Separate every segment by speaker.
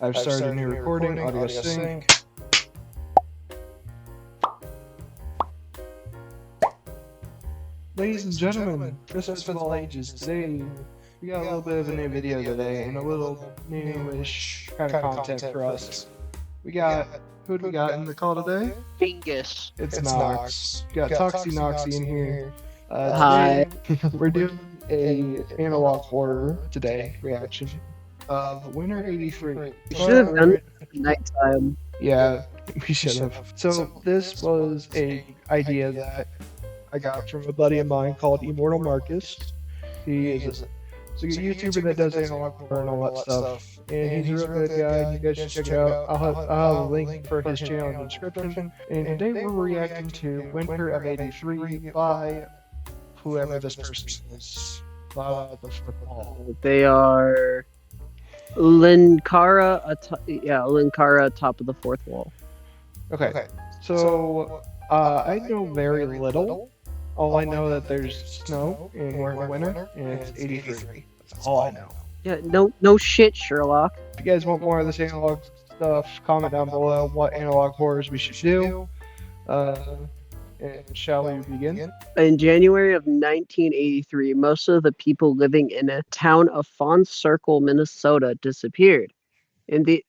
Speaker 1: I've started a new recording, audio sync. Ladies and gentlemen, Misfitz with all ages. Today, we got a little bit of a new video today and a little newish kind of content for us. We got, who do we got in the call today?
Speaker 2: Fingus.
Speaker 1: It's Nox. We got Toxy Noxy in here.
Speaker 2: Hi.
Speaker 1: Today, we're doing a analog horror today reaction of Winter 83.
Speaker 2: We should have done it at nighttime.
Speaker 1: Yeah, we should have. So this was a idea that I got from a buddy of mine called Immortal Marcus. He is a YouTuber that does analog horror and all that stuff. And he's a real good guy. You guys should check it out. I'll have a link for his channel in the description. And today we're reacting to Winter of 83 by whoever this person is.
Speaker 2: They are Linkara, Linkara, top of the fourth wall.
Speaker 1: Okay, so I know very little. All I know that there's snow and we're in winter and it's 83. That's all I know.
Speaker 2: Yeah, no shit, Sherlock.
Speaker 1: If you guys want more of this analog stuff, comment down below what analog horrors we should do. And shall we begin?
Speaker 2: In January of 1983, most of the people living in a town of Fawn Circle, Minnesota, disappeared. In the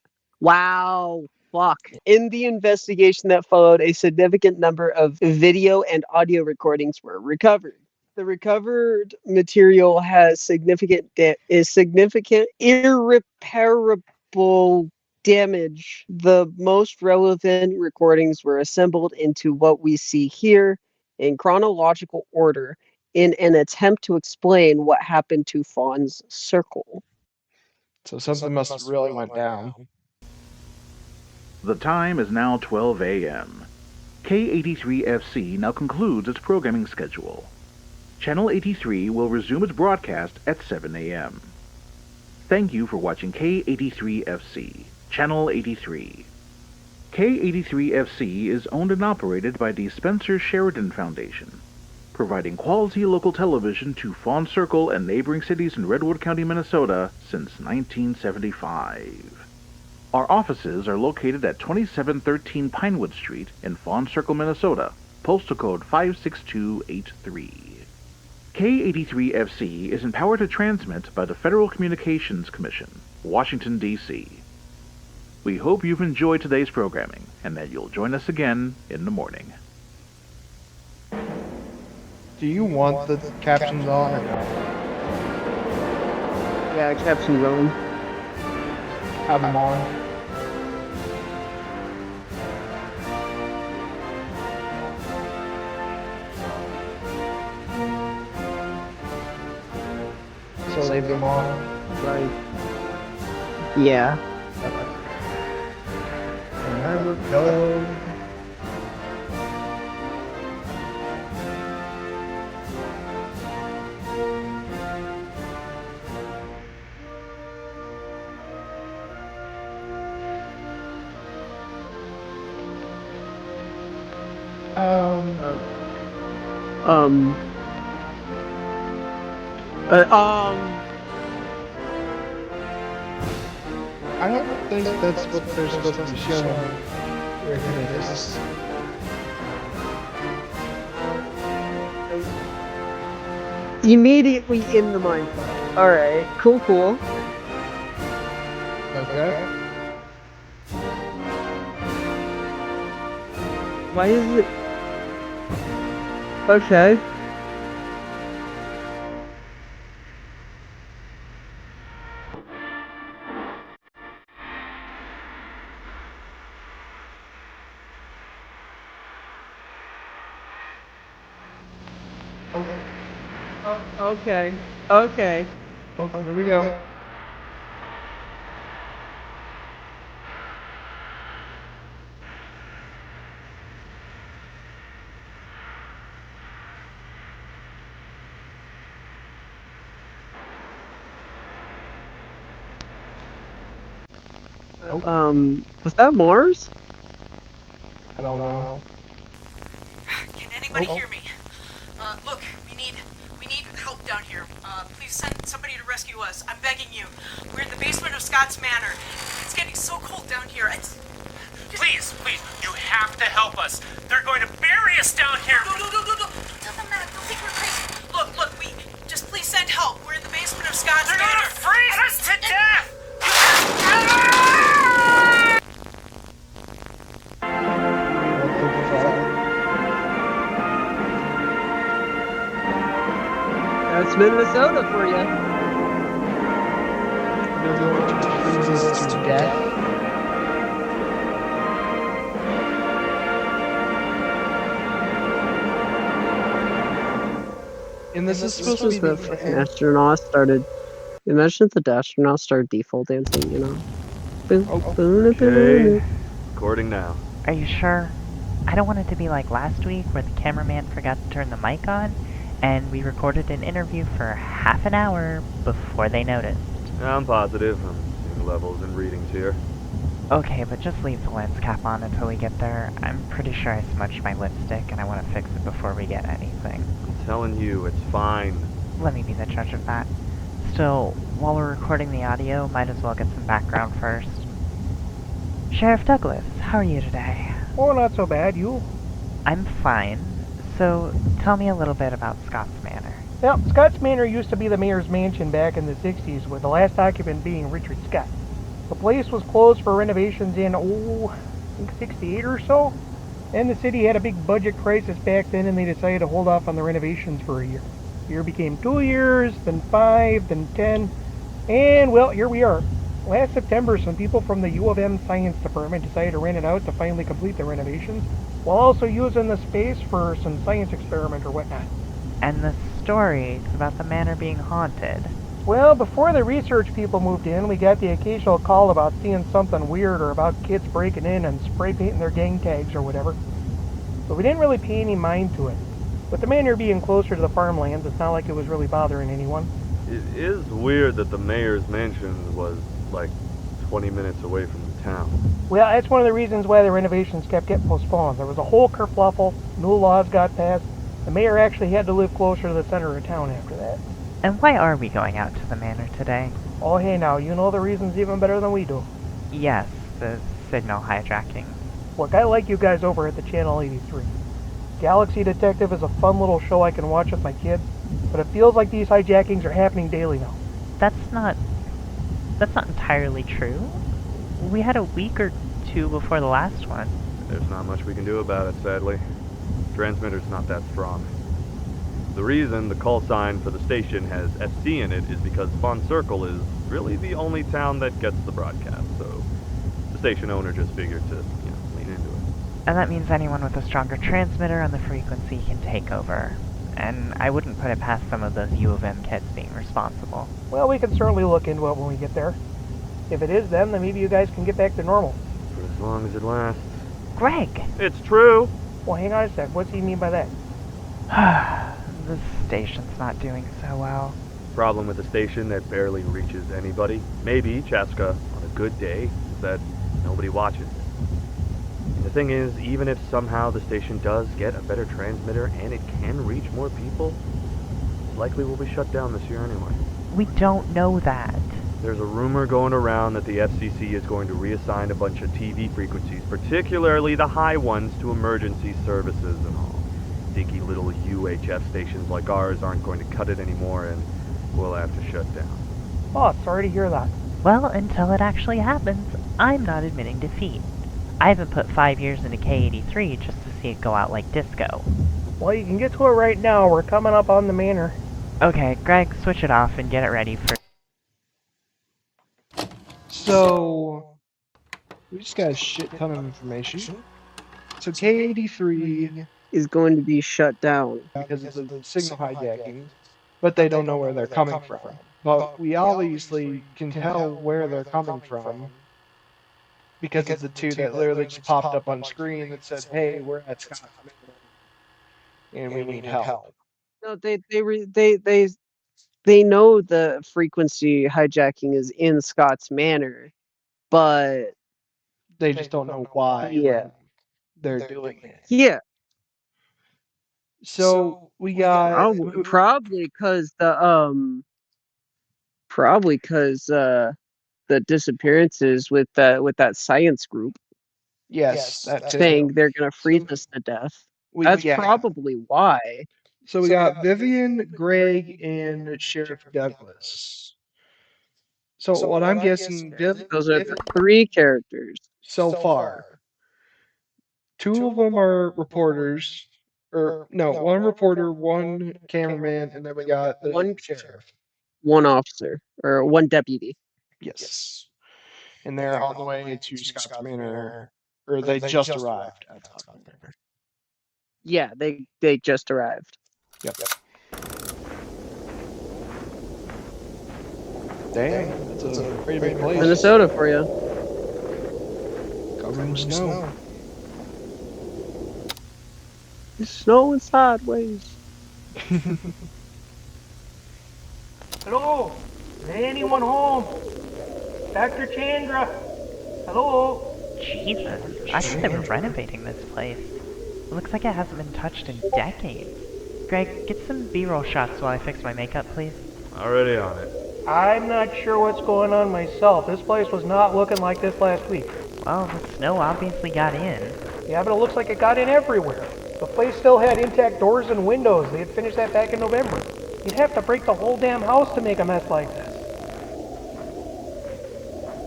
Speaker 2: investigation that followed, a significant number of video and audio recordings were recovered. The recovered material has significant irreparable damage. The most relevant recordings were assembled into what we see here in chronological order in an attempt to explain what happened to Fawn's Circle.
Speaker 1: So something must have really went down.
Speaker 3: The time is now 12 a.m. K83FC now concludes its programming schedule. Channel 83 will resume its broadcast at 7 a.m. Thank you for watching K83FC, Channel 83. K83FC is owned and operated by the Spencer Sheridan Foundation, providing quality local television to Fawn Circle and neighboring cities in Redwood County, Minnesota since 1975. Our offices are located at 2713 Pinewood Street in Fawn Circle, Minnesota, postal code 56283. K83FC is empowered to transmit by the Federal Communications Commission, Washington, D.C. We hope you've enjoyed today's programming and that you'll join us again in the morning.
Speaker 1: Do you want the captions on or no?
Speaker 2: Yeah, captions on.
Speaker 1: Have them on. So leave them on.
Speaker 2: Right. Yeah.
Speaker 1: There we go. I don't think that's what they're supposed to be showing. Where it is.
Speaker 2: Immediately in the mindfuck. Alright, cool.
Speaker 1: Okay.
Speaker 2: Why is it? Okay. Okay.
Speaker 1: Oh, here we go.
Speaker 2: Was that Mars?
Speaker 1: I don't know.
Speaker 4: Can anybody hear me? Look, we need help down here. Please send somebody to rescue us. I'm begging you. We're in the basement of Scott's Manor. It's getting so people down here.
Speaker 5: Please, you have to help us. They're going to bury us down here.
Speaker 4: No. Don't tell them that. They'll think we're crazy. Look, we just please send help. We're in the basement of Scott's
Speaker 5: They're going
Speaker 4: Manor.
Speaker 5: to freeze us to death.
Speaker 2: That's Minnesota for you.
Speaker 1: They're going to freeze us to death. And this is supposed to be the
Speaker 2: astronauts started. Imagine if the astronauts started default dancing, you know.
Speaker 6: Okay, recording now.
Speaker 7: Are you sure? I don't want it to be like last week where the cameraman forgot to turn the mic on and we recorded an interview for half an hour before they noticed.
Speaker 6: I'm positive. I'm seeing levels and readings here.
Speaker 7: Okay, but just leave the lens cap on until we get there. I'm pretty sure I smudged my lipstick and I want to fix it before we get anything.
Speaker 6: I'm telling you, it's fine.
Speaker 7: Let me be the judge of that. Still, while we're recording the audio, might as well get some background first. Sheriff Douglas, how are you today?
Speaker 8: Oh, not so bad. You?
Speaker 7: I'm fine. So, tell me a little bit about Scott's Manor.
Speaker 8: Well, Scott's Manor used to be the mayor's mansion back in the 60s, with the last occupant being Richard Scott. The place was closed for renovations in, I think 68 or so. And the city had a big budget crisis back then, and they decided to hold off on the renovations for a year. The year became 2 years, then 5, then 10, and, well, here we are. Last September, some people from the U of M Science Department decided to rent it out to finally complete the renovations, while also using the space for some science experiment or whatnot.
Speaker 7: And the story about the manor being haunted.
Speaker 8: Well, before the research people moved in, we got the occasional call about seeing something weird or about kids breaking in and spray painting their gang tags or whatever. But we didn't really pay any mind to it. With the manor being closer to the farmlands, it's not like it was really bothering anyone.
Speaker 6: It is weird that the mayor's mansion was like 20 minutes away from the town.
Speaker 8: Well, that's one of the reasons why the renovations kept getting postponed. There was a whole kerfluffle, new laws got passed. The mayor actually had to live closer to the center of town after that.
Speaker 7: And why are we going out to the manor today?
Speaker 8: Oh, hey now, you know the reasons even better than we do.
Speaker 7: Yes, the signal hijacking.
Speaker 8: Look, I like you guys over at the Channel 83. Galaxy Detective is a fun little show I can watch with my kids, but it feels like these hijackings are happening daily now.
Speaker 7: That's not entirely true. We had a week or two before the last one.
Speaker 6: There's not much we can do about it, sadly. Transmitter's not that strong. The reason the call sign for the station has SC in it is because Fawn Circle is really the only town that gets the broadcast, so the station owner just figured to, lean into it.
Speaker 7: And that means anyone with a stronger transmitter on the frequency can take over. And I wouldn't put it past some of those U of M kids being responsible.
Speaker 8: Well, we can certainly look into it when we get there. If it is them, then maybe you guys can get back to normal.
Speaker 6: For as long as it lasts.
Speaker 7: Greg!
Speaker 6: It's true!
Speaker 8: Well, hang on a sec. What's he mean by that?
Speaker 7: The station's not doing so well.
Speaker 6: Problem with the station that barely reaches anybody, maybe, Chaska, on a good day, is that nobody watches it. And the thing is, even if somehow the station does get a better transmitter and it can reach more people, likely will be shut down this year anyway.
Speaker 7: We don't know that.
Speaker 6: There's a rumor going around that the FCC is going to reassign a bunch of TV frequencies, particularly the high ones, to emergency services and all. Dinky little UHF stations like ours aren't going to cut it anymore, and we'll have to shut down.
Speaker 8: Oh, sorry to hear that.
Speaker 7: Well, until it actually happens, I'm not admitting defeat. I haven't put 5 years into K83 just to see it go out like disco.
Speaker 8: Well, you can get to it right now. We're coming up on the manor.
Speaker 7: Okay, Greg, switch it off and get it ready for...
Speaker 1: So, we just got a shit ton of information. So K83
Speaker 2: Is going to be shut down.
Speaker 1: because of the signal hijacking, but they don't know where they're coming from. But we obviously can tell where they're coming from because of the two that literally just popped up on screen that said, "Hey, we're at Scott's Manor, and we need help."
Speaker 2: No, they know the frequency hijacking is in Scott's Manor, but
Speaker 1: They just don't know why
Speaker 2: yeah,
Speaker 1: they're doing it.
Speaker 2: yeah.
Speaker 1: So we got
Speaker 2: Probably because the disappearances with that science group
Speaker 1: Yes, that too.
Speaker 2: saying they're gonna freeze us to death. That's
Speaker 1: Yeah.
Speaker 2: probably why.
Speaker 1: So we got Vivian, Greg, and Sheriff Douglas. So what I'm guessing,
Speaker 2: Those are the three characters.
Speaker 1: so far, two of them are reporters, or no, one reporter, one cameraman, and then we got the
Speaker 2: One
Speaker 1: sheriff.
Speaker 2: one officer or one deputy.
Speaker 1: Yes, and they're on the way to Scott's Manor, or they just arrived at Scott's Manor.
Speaker 2: Yeah, they just arrived.
Speaker 1: Yep. Damn, that's a pretty big place.
Speaker 2: Minnesota for you.
Speaker 1: Covered in snow.
Speaker 2: It's snowing sideways.
Speaker 8: Hello? Is anyone home? Dr. Chandra? Hello?
Speaker 7: Jesus, I think they were renovating this place. It looks like it hasn't been touched in decades. Greg, get some B-roll shots while I fix my makeup, please.
Speaker 6: Already on it.
Speaker 8: I'm not sure what's going on myself. This place was not looking like this last week.
Speaker 7: Well, the snow obviously got in.
Speaker 8: Yeah, but it looks like it got in everywhere. The place still had intact doors and windows. They had finished that back in November. You'd have to break the whole damn house to make a mess like this.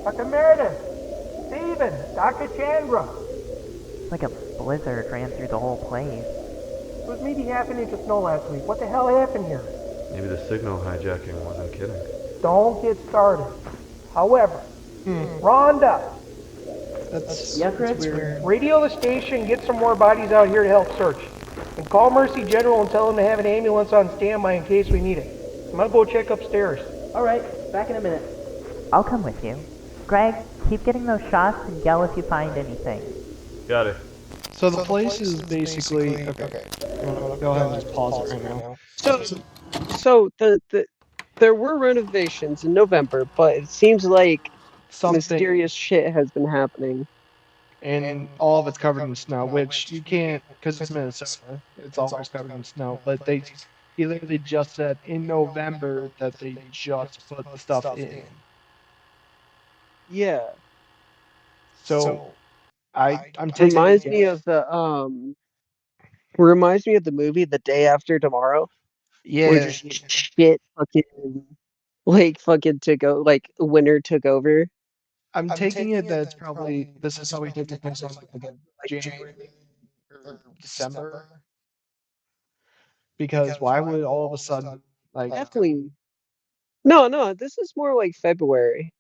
Speaker 8: Dr. Meredith! Steven! Dr. Chandra!
Speaker 7: It's like a blizzard ran through the whole place.
Speaker 8: It was maybe half an inch of snow last week. What the hell happened here?
Speaker 6: Maybe the signal hijacking wasn't kidding.
Speaker 8: Don't get started. However, Rhonda,
Speaker 1: That's
Speaker 8: weird. Radio the station, get some more bodies out here to help search. And call Mercy General and tell them to have an ambulance on standby in case we need it. I'm gonna go check upstairs.
Speaker 9: Alright, back in a minute.
Speaker 7: I'll come with you. Greg, keep getting those shots and yell if you find anything.
Speaker 6: Got it.
Speaker 1: So the place is basically okay. Go ahead and just pause it right now.
Speaker 2: So there were renovations in November, but it seems like
Speaker 1: Something,
Speaker 2: mysterious shit has been happening.
Speaker 1: and all of it's covered in snow, which you can't because it's Minnesota. It's always covered in snow. But he literally just said in November that they just put the stuff in.
Speaker 2: Yeah.
Speaker 1: So I'm taking
Speaker 2: Reminds me of the movie The Day After Tomorrow. Where
Speaker 1: yeah.
Speaker 2: just shit fucking took over, like winter took over.
Speaker 1: I'm taking it that it's probably this is probably taking place on like January or December. Because why would all of a sudden like
Speaker 2: Definitely. No, this is more like February.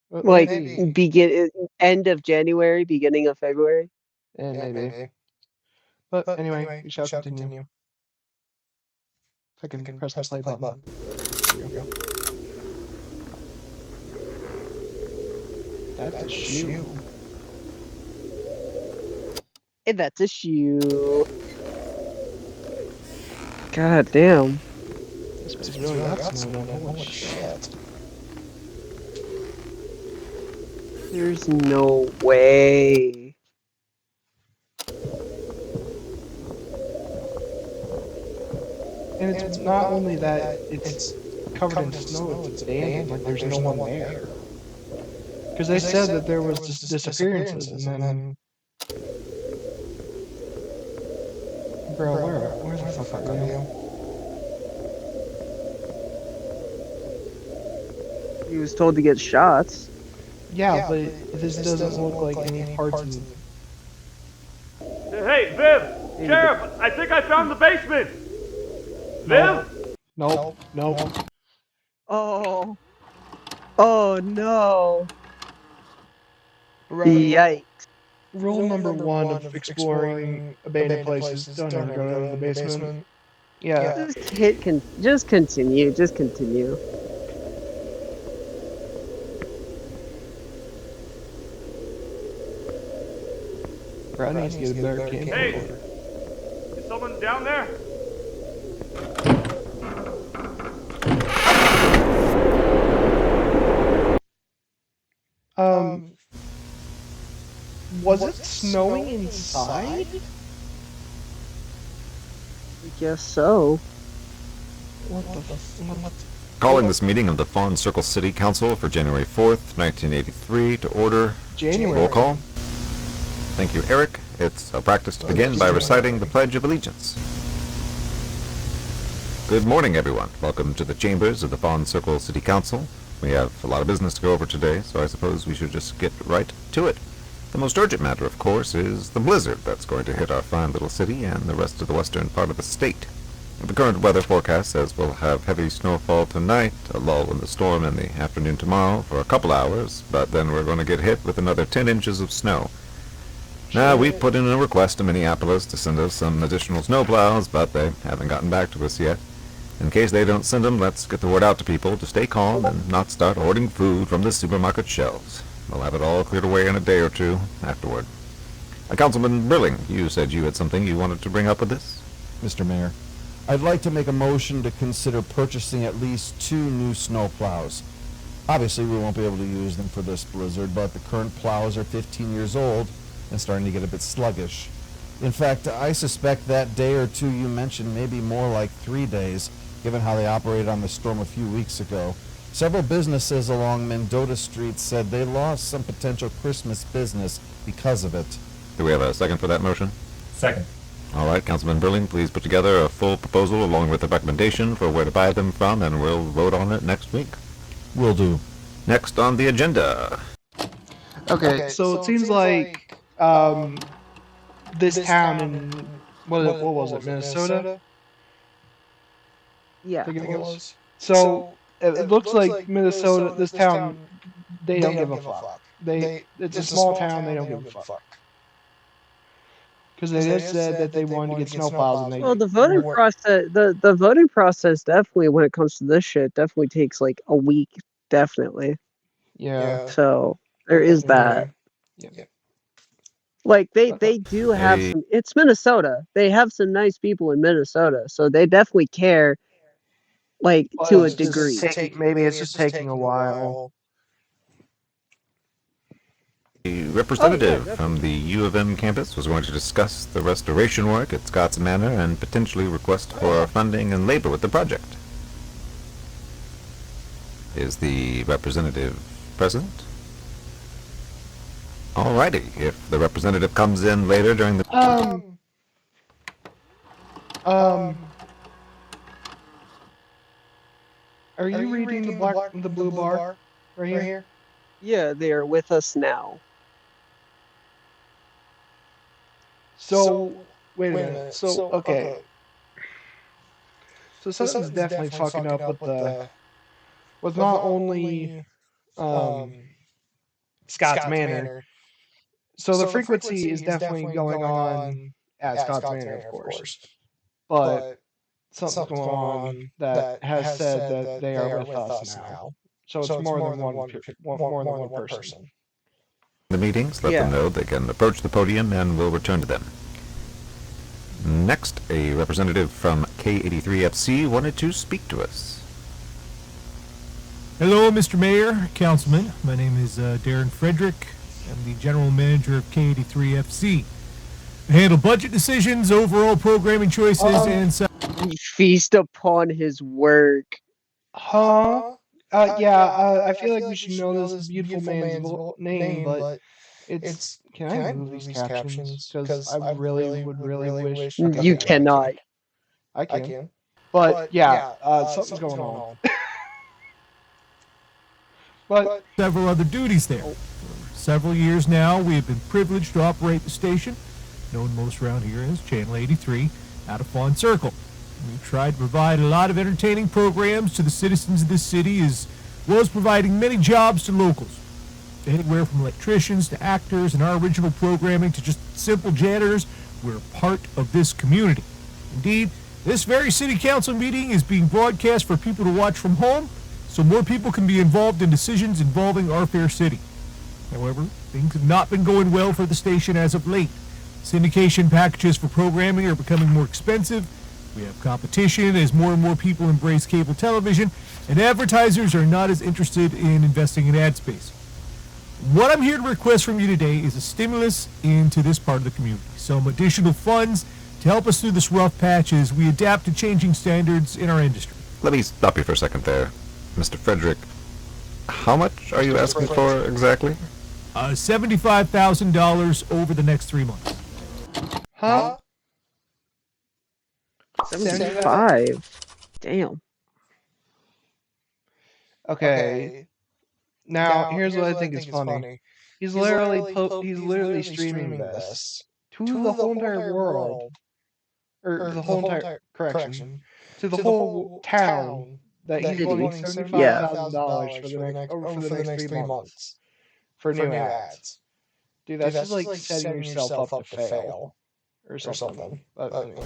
Speaker 2: Like
Speaker 1: maybe.
Speaker 2: end of January, beginning of February.
Speaker 1: Maybe. But anyway, we shall continue. If I can press the play button. There you go. That's a shoe.
Speaker 2: And that's a shoe. God damn.
Speaker 1: This place really got snow. Holy shit.
Speaker 2: There's no way.
Speaker 1: And it's not only that it's covered in snow, it's abandoned, like there's no one there. Because they said that there was just disappearances, and then... Bro, where the fuck are you?
Speaker 2: He was told to get shots.
Speaker 1: Yeah, but this doesn't look like any parts in...
Speaker 6: Hey, Viv! Sheriff! I think I found the basement! Viv?
Speaker 1: Nope.
Speaker 2: Oh. Oh no.
Speaker 1: Right.
Speaker 2: Yikes.
Speaker 1: Rule number one of exploring abandoned places, don't ever go to the basement. Yeah.
Speaker 2: Just continue.
Speaker 1: Brad needs to get a better camera.
Speaker 6: Hey! Is someone down there?
Speaker 1: Was it snowing inside?
Speaker 2: I guess so.
Speaker 1: What the f...
Speaker 10: Calling this meeting of the Fawn Circle City Council for January 4th, 1983 to order.
Speaker 1: January.
Speaker 10: Roll call. Thank you, Eric. It's a practice to begin by reciting the Pledge of Allegiance. Good morning, everyone. Welcome to the chambers of the Fawn Circle City Council. We have a lot of business to go over today, so I suppose we should just get right to it. The most urgent matter, of course, is the blizzard that's going to hit our fine little city and the rest of the western part of the state. The current weather forecast says we'll have heavy snowfall tonight, a lull in the storm in the afternoon tomorrow for a couple hours, but then we're going to get hit with another 10 inches of snow. Now, we've put in a request to Minneapolis to send us some additional snowplows, but they haven't gotten back to us yet. In case they don't send them, let's get the word out to people to stay calm and not start hoarding food from the supermarket shelves. We'll have it all cleared away in a day or two afterward. Councilman Burling, you said you had something you wanted to bring up with this?
Speaker 11: Mr. Mayor, I'd like to make a motion to consider purchasing at least 2 new snow plows. Obviously, we won't be able to use them for this blizzard, but the current plows are 15 years old and starting to get a bit sluggish. In fact, I suspect that day or two you mentioned may be more like 3 days, given how they operated on the storm a few weeks ago. Several businesses along Mendota Street said they lost some potential Christmas business because of it.
Speaker 10: Do we have a second for that motion?
Speaker 5: Second.
Speaker 10: All right, Councilman Burling, please put together a full proposal along with a recommendation for where to buy them from, and we'll vote on it next week.
Speaker 11: Will do.
Speaker 10: Next on the agenda.
Speaker 1: Okay, so it seems like this town in what was it, Minnesota?
Speaker 2: Yeah.
Speaker 1: I think it was. So it looks like Minnesota, this town, they don't give a fuck. It's a small town, they don't give a fuck. Because they just said that they wanted to get snowplows and they.
Speaker 2: Well, the voting process, the voting process definitely, when it comes to this shit, definitely takes like a week, definitely.
Speaker 1: Yeah.
Speaker 2: So there is that.
Speaker 1: Yeah.
Speaker 2: Like they do have
Speaker 10: Hey.
Speaker 2: some. It's Minnesota. They have some nice people in Minnesota, so they definitely care. Like to a degree.
Speaker 1: Maybe it's just taking a while.
Speaker 10: A representative from the U of M campus was going to discuss the restoration work at Scott's Manor and potentially request for funding and labor with the project. Is the representative present? Alrighty, if the representative comes in later during the...
Speaker 1: Are you reading the blue bar right here?
Speaker 2: Yeah, they are with us now.
Speaker 1: So, wait a minute. So, okay. So something's definitely fucking up with not only Scott's Manor. So the frequency is definitely going on at Scott's Manor, of course. But something's going on that has said that they are with us now. So it's more than one person.
Speaker 10: The meetings, let them know they can approach the podium and we'll return to them. Next, a representative from K83FC wanted to speak to us.
Speaker 12: Hello, Mr. Mayor, Councilman. My name is Darren Frederick. I'm the General Manager of K83FC. I handle budget decisions, overall programming choices, and so...
Speaker 2: Feast upon his work.
Speaker 1: Huh? I feel like we should know this beautiful man's name, but it's... Can I move these captions? Because I really would wish...
Speaker 2: You cannot.
Speaker 1: I can. But yeah, something's going on. But
Speaker 12: several other duties there. For several years now, we have been privileged to operate the station, known most around here as Channel 83, out of Fawn Circle. We've tried to provide a lot of entertaining programs to the citizens of this city, as well as providing many jobs to locals. Anywhere from electricians to actors and our original programming to just simple janitors, we're part of this community. Indeed, this very city council meeting is being broadcast for people to watch from home, so more people can be involved in decisions involving our fair city. However, things have not been going well for the station as of late. Syndication packages for programming are becoming more expensive. We have competition as more and more people embrace cable television, and advertisers are not as interested in investing in ad space. What I'm here to request from you today is a stimulus into this part of the community. Some additional funds to help us through this rough patch as we adapt to changing standards in our industry.
Speaker 10: Let me stop you for a second there. Mr. Frederick, how much are you asking for exactly?
Speaker 12: $75,000 over the next 3 months.
Speaker 1: Huh?
Speaker 2: 75. Damn.
Speaker 1: Okay. Now, here's what I think is funny. He's literally streaming this to the whole entire world, or the whole entire correction, to the whole town that he's
Speaker 2: City.
Speaker 1: wanting
Speaker 2: Yeah.
Speaker 1: $75,000 for the next 3 months for new ads. Dude, that's just like setting yourself up to fail or something. But anyway.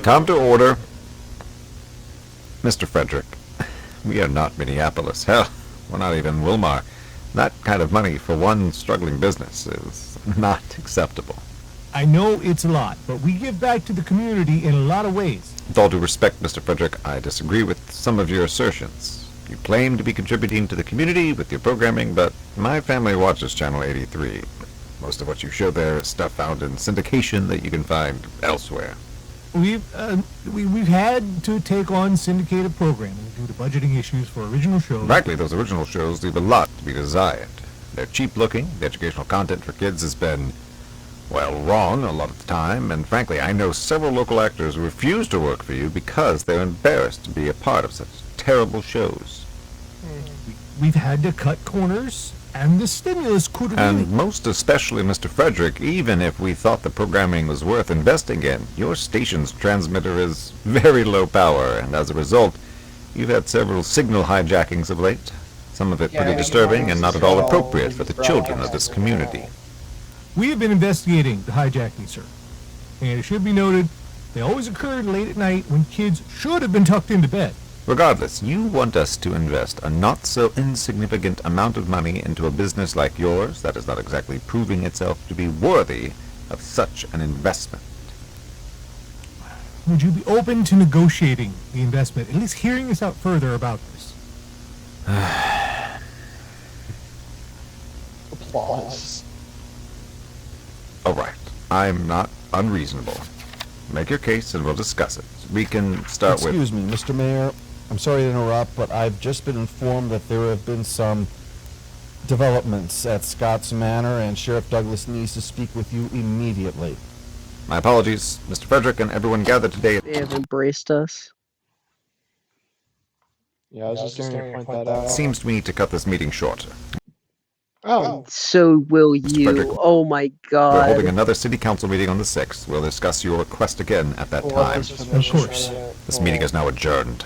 Speaker 10: Come to order. Mr. Frederick, we are not Minneapolis. Hell, we're not even Wilmar. That kind of money for one struggling business is not acceptable.
Speaker 12: I know it's a lot, but we give back to the community in a lot of ways.
Speaker 10: With all due respect, Mr. Frederick, I disagree with some of your assertions. You claim to be contributing to the community with your programming, but my family watches Channel 83. Most of what you show there is stuff found in syndication that you can find elsewhere.
Speaker 12: We've had to take on syndicated programming due to budgeting issues for original shows.
Speaker 10: Frankly, those original shows leave a lot to be desired. They're cheap looking, the educational content for kids has been, well, wrong a lot of the time, and frankly, I know several local actors who refuse to work for you because they're embarrassed to be a part of such terrible shows.
Speaker 12: We've had to cut corners, and the stimulus could really...
Speaker 10: And most especially, Mr. Frederick, even if we thought the programming was worth investing in, your station's transmitter is very low power, and as a result, you've had several signal hijackings of late. Some of it pretty disturbing and not at all appropriate for the children of this community.
Speaker 12: We have been investigating the hijacking, sir. And it should be noted, they always occurred late at night when kids should have been tucked into bed.
Speaker 10: Regardless, you want us to invest a not-so-insignificant amount of money into a business like yours that is not exactly proving itself to be worthy of such an investment.
Speaker 12: Would you be open to negotiating the investment, at least hearing us out further about this?
Speaker 1: Applause.
Speaker 10: All right, I'm not unreasonable. Make your case and we'll discuss it. We can start with...
Speaker 11: Excuse me, Mr. Mayor. I'm sorry to interrupt, but I've just been informed that there have been some developments at Scott's Manor, and Sheriff Douglas needs to speak with you immediately.
Speaker 10: My apologies, Mr. Frederick and everyone gathered today.
Speaker 2: They have embraced us.
Speaker 1: Yeah, I was just going to point that out.
Speaker 10: Seems to me to cut this meeting short.
Speaker 1: Oh.
Speaker 2: So will you.
Speaker 10: Frederick,
Speaker 2: oh my god.
Speaker 10: We're holding another city council meeting on the 6th. We'll discuss your request again at that time.
Speaker 12: Of course.
Speaker 10: This meeting is now adjourned.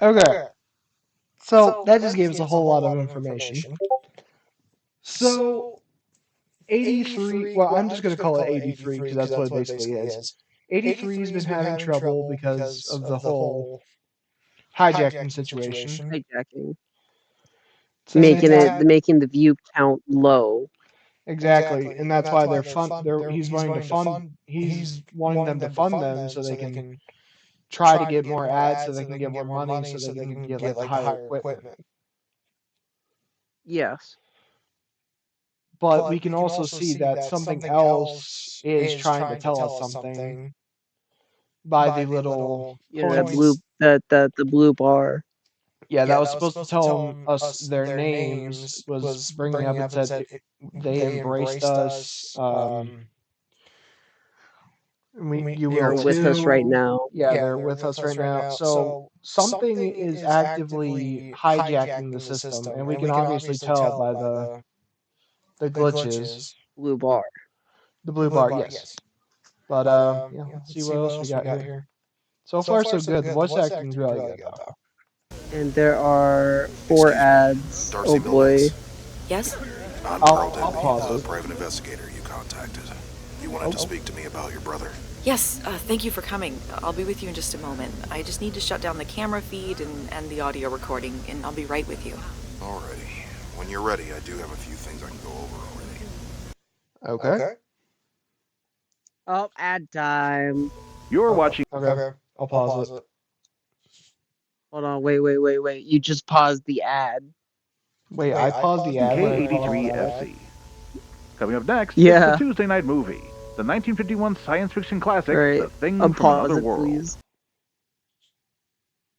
Speaker 1: Okay. So that just gave us a whole lot of information. So 83, well, I'm just going to call it 83 because that's what it basically is. 83's been having trouble because of the whole hijacking situation.
Speaker 2: Hijacking.
Speaker 1: So
Speaker 2: Making the view count low.
Speaker 1: Exactly, and that's why he's wanting them to fund them so they can try to get more ads, so they can get more money, so they can get like higher equipment.
Speaker 2: Yes.
Speaker 1: But we can also see that something else is trying to tell us something by the little
Speaker 2: the blue bar.
Speaker 1: Yeah, that was supposed to tell us their names, was bringing up and said they embraced us.
Speaker 2: They're with us right now.
Speaker 1: Yeah, they're with us right now. So something is actively hijacking the system, and we can obviously tell by the glitches.
Speaker 2: Blue bar.
Speaker 1: The blue bar, yes. But yeah, let's see what else we got here. So far, so good. The voice acting is really good, though.
Speaker 2: And there are 4 ads.
Speaker 13: Darcy
Speaker 2: Oh boy.
Speaker 13: Mills.
Speaker 4: Yes?
Speaker 13: I'm
Speaker 1: I'll
Speaker 13: Pearl Denby,
Speaker 1: pause
Speaker 13: the
Speaker 1: it.
Speaker 13: private investigator you contacted. You wanted to speak to me about your brother.
Speaker 4: Yes, thank you for coming. I'll be with you in just a moment. I just need to shut down the camera feed and the audio recording, and I'll be right with you.
Speaker 13: Alrighty. When you're ready, I do have a few things I can go over already.
Speaker 1: Okay.
Speaker 2: Oh, ad time.
Speaker 3: You're watching.
Speaker 1: Okay. I'll pause it.
Speaker 2: Hold on, wait. You just paused the ad.
Speaker 1: Wait, I paused the ad. when I paused the ad?
Speaker 3: K83FC. Coming up next,
Speaker 2: Yeah.
Speaker 3: it's the Tuesday Night Movie. the 1951 science fiction classic,
Speaker 2: All right,
Speaker 3: The Thing from
Speaker 2: unpause
Speaker 3: Another
Speaker 2: it,
Speaker 3: World.
Speaker 2: please.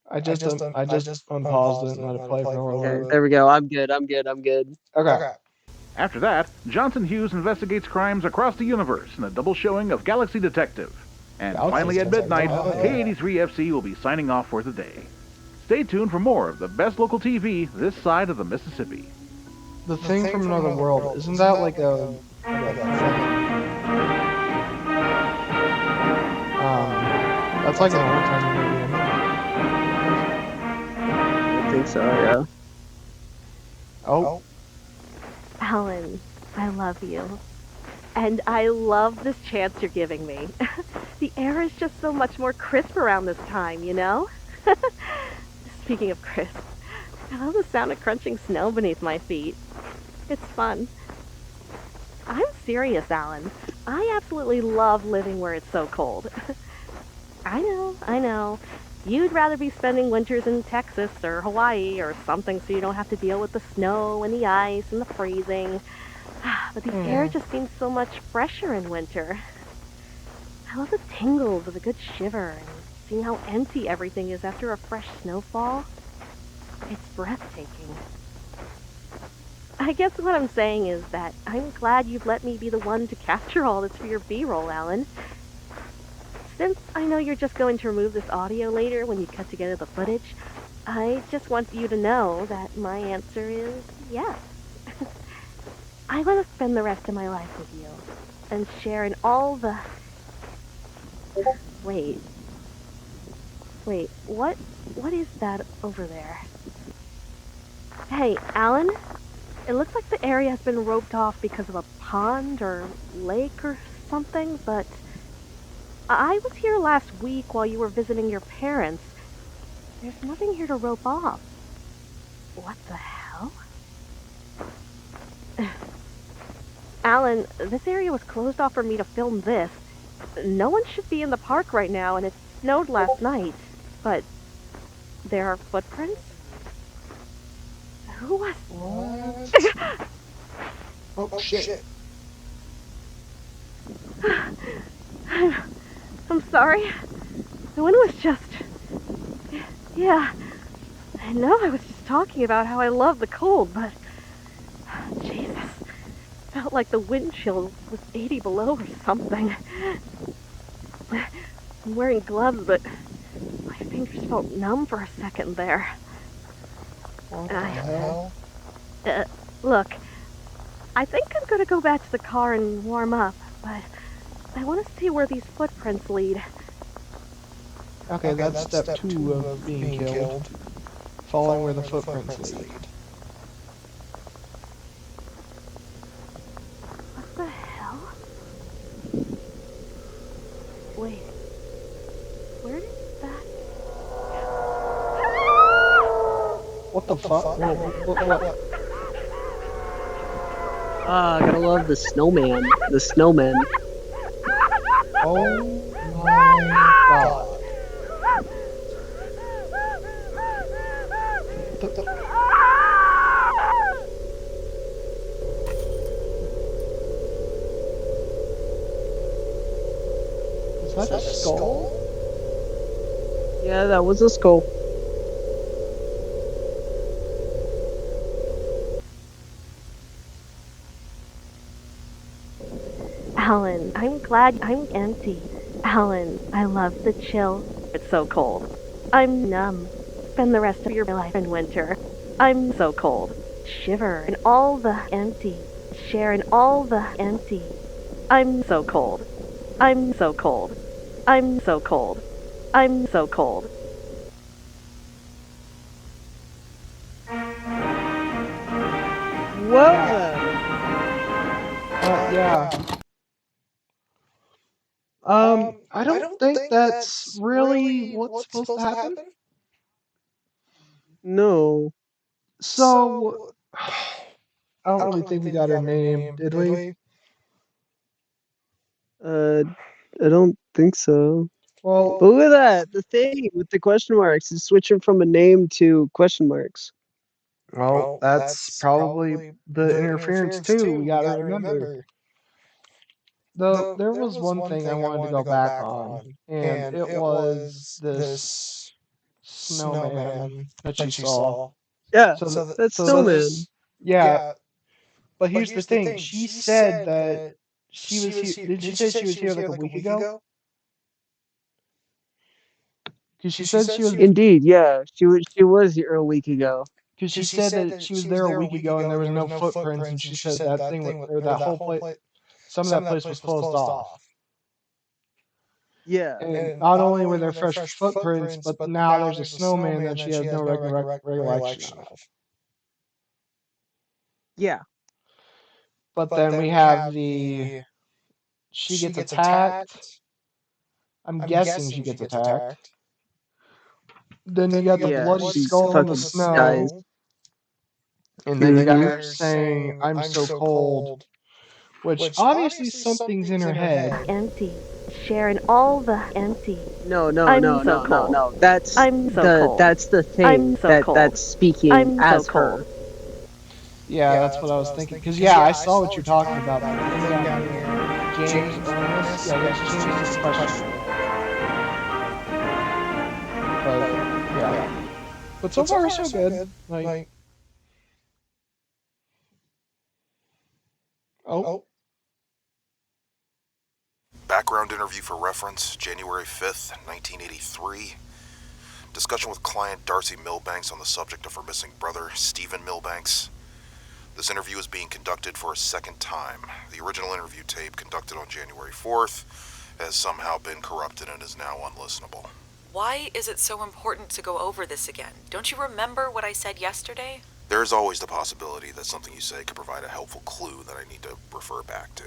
Speaker 1: I just unpaused it and let it play for a little
Speaker 2: Okay,
Speaker 1: bit.
Speaker 2: there we go. I'm good.
Speaker 1: Okay.
Speaker 3: After that, Johnson Hughes investigates crimes across the universe in a double showing of Galaxy Detective. And finally at midnight, K83FC will be signing off for the day. Stay tuned for more of the best local TV this side of the Mississippi.
Speaker 1: The Thing from Another World, isn't that like a that's like an old time movie, isn't it?
Speaker 2: I think so, yeah.
Speaker 1: Oh.
Speaker 14: Alan, I love you. And I love this chance you're giving me. The air is just so much more crisp around this time, you know? Speaking of crisp, I love the sound of crunching snow beneath my feet. It's fun. I'm serious, Alan. I absolutely love living where it's so cold. I know. You'd rather be spending winters in Texas or Hawaii or something so you don't have to deal with the snow and the ice and the freezing. But the air just seems so much fresher in winter. I love the tingles of a good shiver and seeing how empty everything is after a fresh snowfall. It's breathtaking. I guess what I'm saying is that I'm glad you've let me be the one to capture all this for your B-roll, Alan. Since I know you're just going to remove this audio later when you cut together the footage, I just want you to know that my answer is yes. I want to spend the rest of my life with you and share in all the... Wait, what is that over there? Hey, Alan? It looks like the area has been roped off because of a pond or lake or something, but I was here last week while you were visiting your parents. There's nothing here to rope off. What the hell? Alan, this area was closed off for me to film this. No one should be in the park right now, and it snowed last night. But there are footprints? Who was...
Speaker 1: What? Oh, shit.
Speaker 14: I'm sorry. The wind was just... Yeah. I know I was just talking about how I love the cold, but... Jesus. Felt like the wind chill was 80 below or something. I'm wearing gloves, but my fingers felt numb for a second there.
Speaker 1: What the hell?
Speaker 14: Look, I think I'm gonna go back to the car and warm up, but I want to see where these footprints lead.
Speaker 1: Okay, that's step 2 of being killed. Following where the footprints lead.
Speaker 14: What the hell? Wait. Where did that...
Speaker 1: What the fuck? What?
Speaker 2: Ah, gotta love the snowman. The snowman.
Speaker 1: Oh my god. Is that a skull?
Speaker 2: Yeah, that was a skull.
Speaker 14: Alan, I'm glad I'm empty. Alan, I love the chill. It's so cold. I'm numb. Spend the rest of your life in winter. I'm so cold. Shiver in all the empty. Share in all the empty. I'm so cold. I'm so cold. I'm so cold. I'm so cold.
Speaker 2: Well then.
Speaker 1: Yeah. I don't think that's really what's supposed to happen.
Speaker 2: No.
Speaker 1: So, I don't really think we got her name, did we?
Speaker 2: I don't think so.
Speaker 1: Well,
Speaker 2: But look at that. The thing with the question marks is switching from a name to question marks.
Speaker 1: well, that's probably the interference too. We gotta remember. Though there was one thing I wanted to go back on, and it was this snowman that you saw.
Speaker 2: Yeah, that's
Speaker 1: So
Speaker 2: Snowman.
Speaker 1: yeah, but here's the thing. She said that she was here. Did she say she was here like a week ago? Because she said she was.
Speaker 2: Indeed, yeah, she was here a week ago.
Speaker 1: Because she said that she was there a week ago and there was no footprints, and she said that thing or that whole place, some of that place was closed off.
Speaker 2: Yeah.
Speaker 1: And not only were there fresh footprints, but now there's a snowman that she has no recollection of.
Speaker 2: Yeah.
Speaker 1: But then we have she gets attacked. I'm guessing she gets attacked. Then you got the bloody
Speaker 2: she
Speaker 1: skull in the
Speaker 2: fucking
Speaker 1: snow.
Speaker 2: dies.
Speaker 1: And then you got her saying, "I'm so cold," which obviously something's in her head.
Speaker 14: Empty. Sharon, all the empty.
Speaker 2: No.
Speaker 14: cold.
Speaker 2: That's
Speaker 14: I'm so cold.
Speaker 2: that's the thing
Speaker 14: I'm so cold.
Speaker 2: that's speaking
Speaker 14: I'm so
Speaker 2: as
Speaker 14: cold.
Speaker 2: her.
Speaker 1: Yeah, that's what I was thinking. Because I saw what you're talking about. James Ernest. Yeah, yes, James is questionable. But yeah. But so far so good. Like. Oh.
Speaker 13: Background interview for reference, January 5th, 1983. Discussion with client Darcy Milbanks on the subject of her missing brother, Stephen Milbanks. This interview is being conducted for a second time. The original interview tape, conducted on January 4th, has somehow been corrupted and is now unlistenable.
Speaker 4: Why is it so important to go over this again? Don't you remember what I said yesterday?
Speaker 13: There is always the possibility that something you say could provide a helpful clue that I need to refer back to.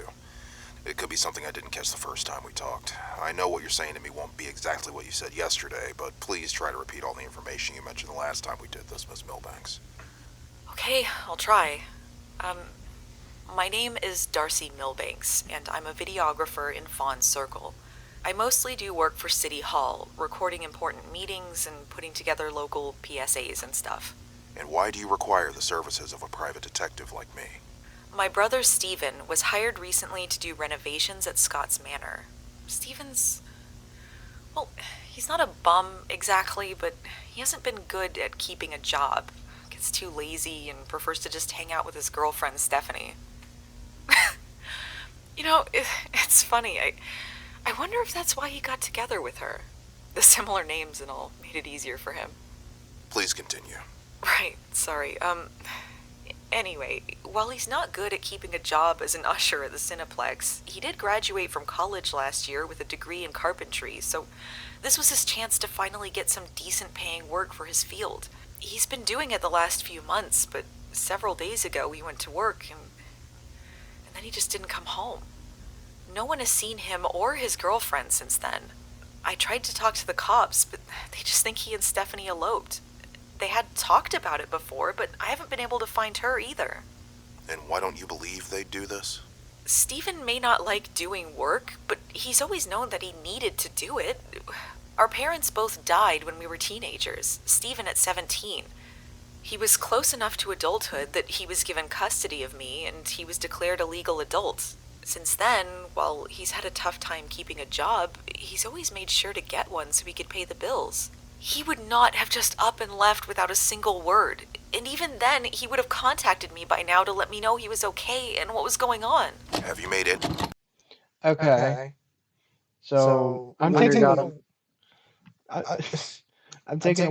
Speaker 13: It could be something I didn't catch the first time we talked. I know what you're saying to me won't be exactly what you said yesterday, but please try to repeat all the information you mentioned the last time we did this, Ms. Milbanks.
Speaker 4: Okay, I'll try. My name is Darcy Milbanks, and I'm a videographer in Fawn Circle. I mostly do work for City Hall, recording important meetings and putting together local PSAs and stuff.
Speaker 13: And why do you require the services of a private detective like me?
Speaker 4: My brother Stephen was hired recently to do renovations at Scott's Manor. Stephen's... well, he's not a bum exactly, but he hasn't been good at keeping a job. Gets too lazy and prefers to just hang out with his girlfriend Stephanie. You know, it's funny. I wonder if that's why he got together with her. The similar names and all made it easier for him.
Speaker 13: Please continue.
Speaker 4: Right, sorry. Anyway, while he's not good at keeping a job as an usher at the Cineplex, he did graduate from college last year with a degree in carpentry, so this was his chance to finally get some decent paying work for his field. He's been doing it the last few months, but several days ago he went to work and then he just didn't come home. No one has seen him or his girlfriend since then. I tried to talk to the cops, but they just think he and Stephanie eloped. They had talked about it before, but I haven't been able to find her either.
Speaker 13: And why don't you believe they'd do this?
Speaker 4: Stephen may not like doing work, but he's always known that he needed to do it. Our parents both died when we were teenagers, Stephen at 17. He was close enough to adulthood that he was given custody of me, and he was declared a legal adult. Since then, while he's had a tough time keeping a job, he's always made sure to get one so he could pay the bills. He would not have just up and left without a single word. And even then, he would have contacted me by now to let me know he was okay and what was going on.
Speaker 13: Have you made it?
Speaker 1: Okay. So I'm taking a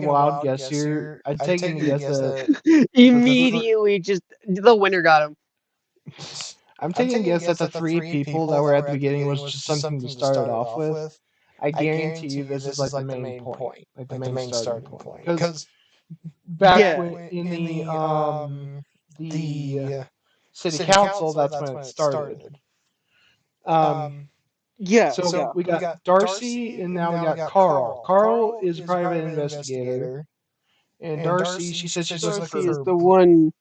Speaker 1: wild guess here. I'm taking a guess that
Speaker 2: immediately just the winner got him.
Speaker 1: I'm taking a guess that the three people that were at the beginning was just something to start it off with. I guarantee you this is like the main point, like the main starting point. Because back in the city council, that's when it started. So we got Darcy, and now we got Carl. Carl is a private investigator, and Darcy, she says she's looking for
Speaker 2: is the one.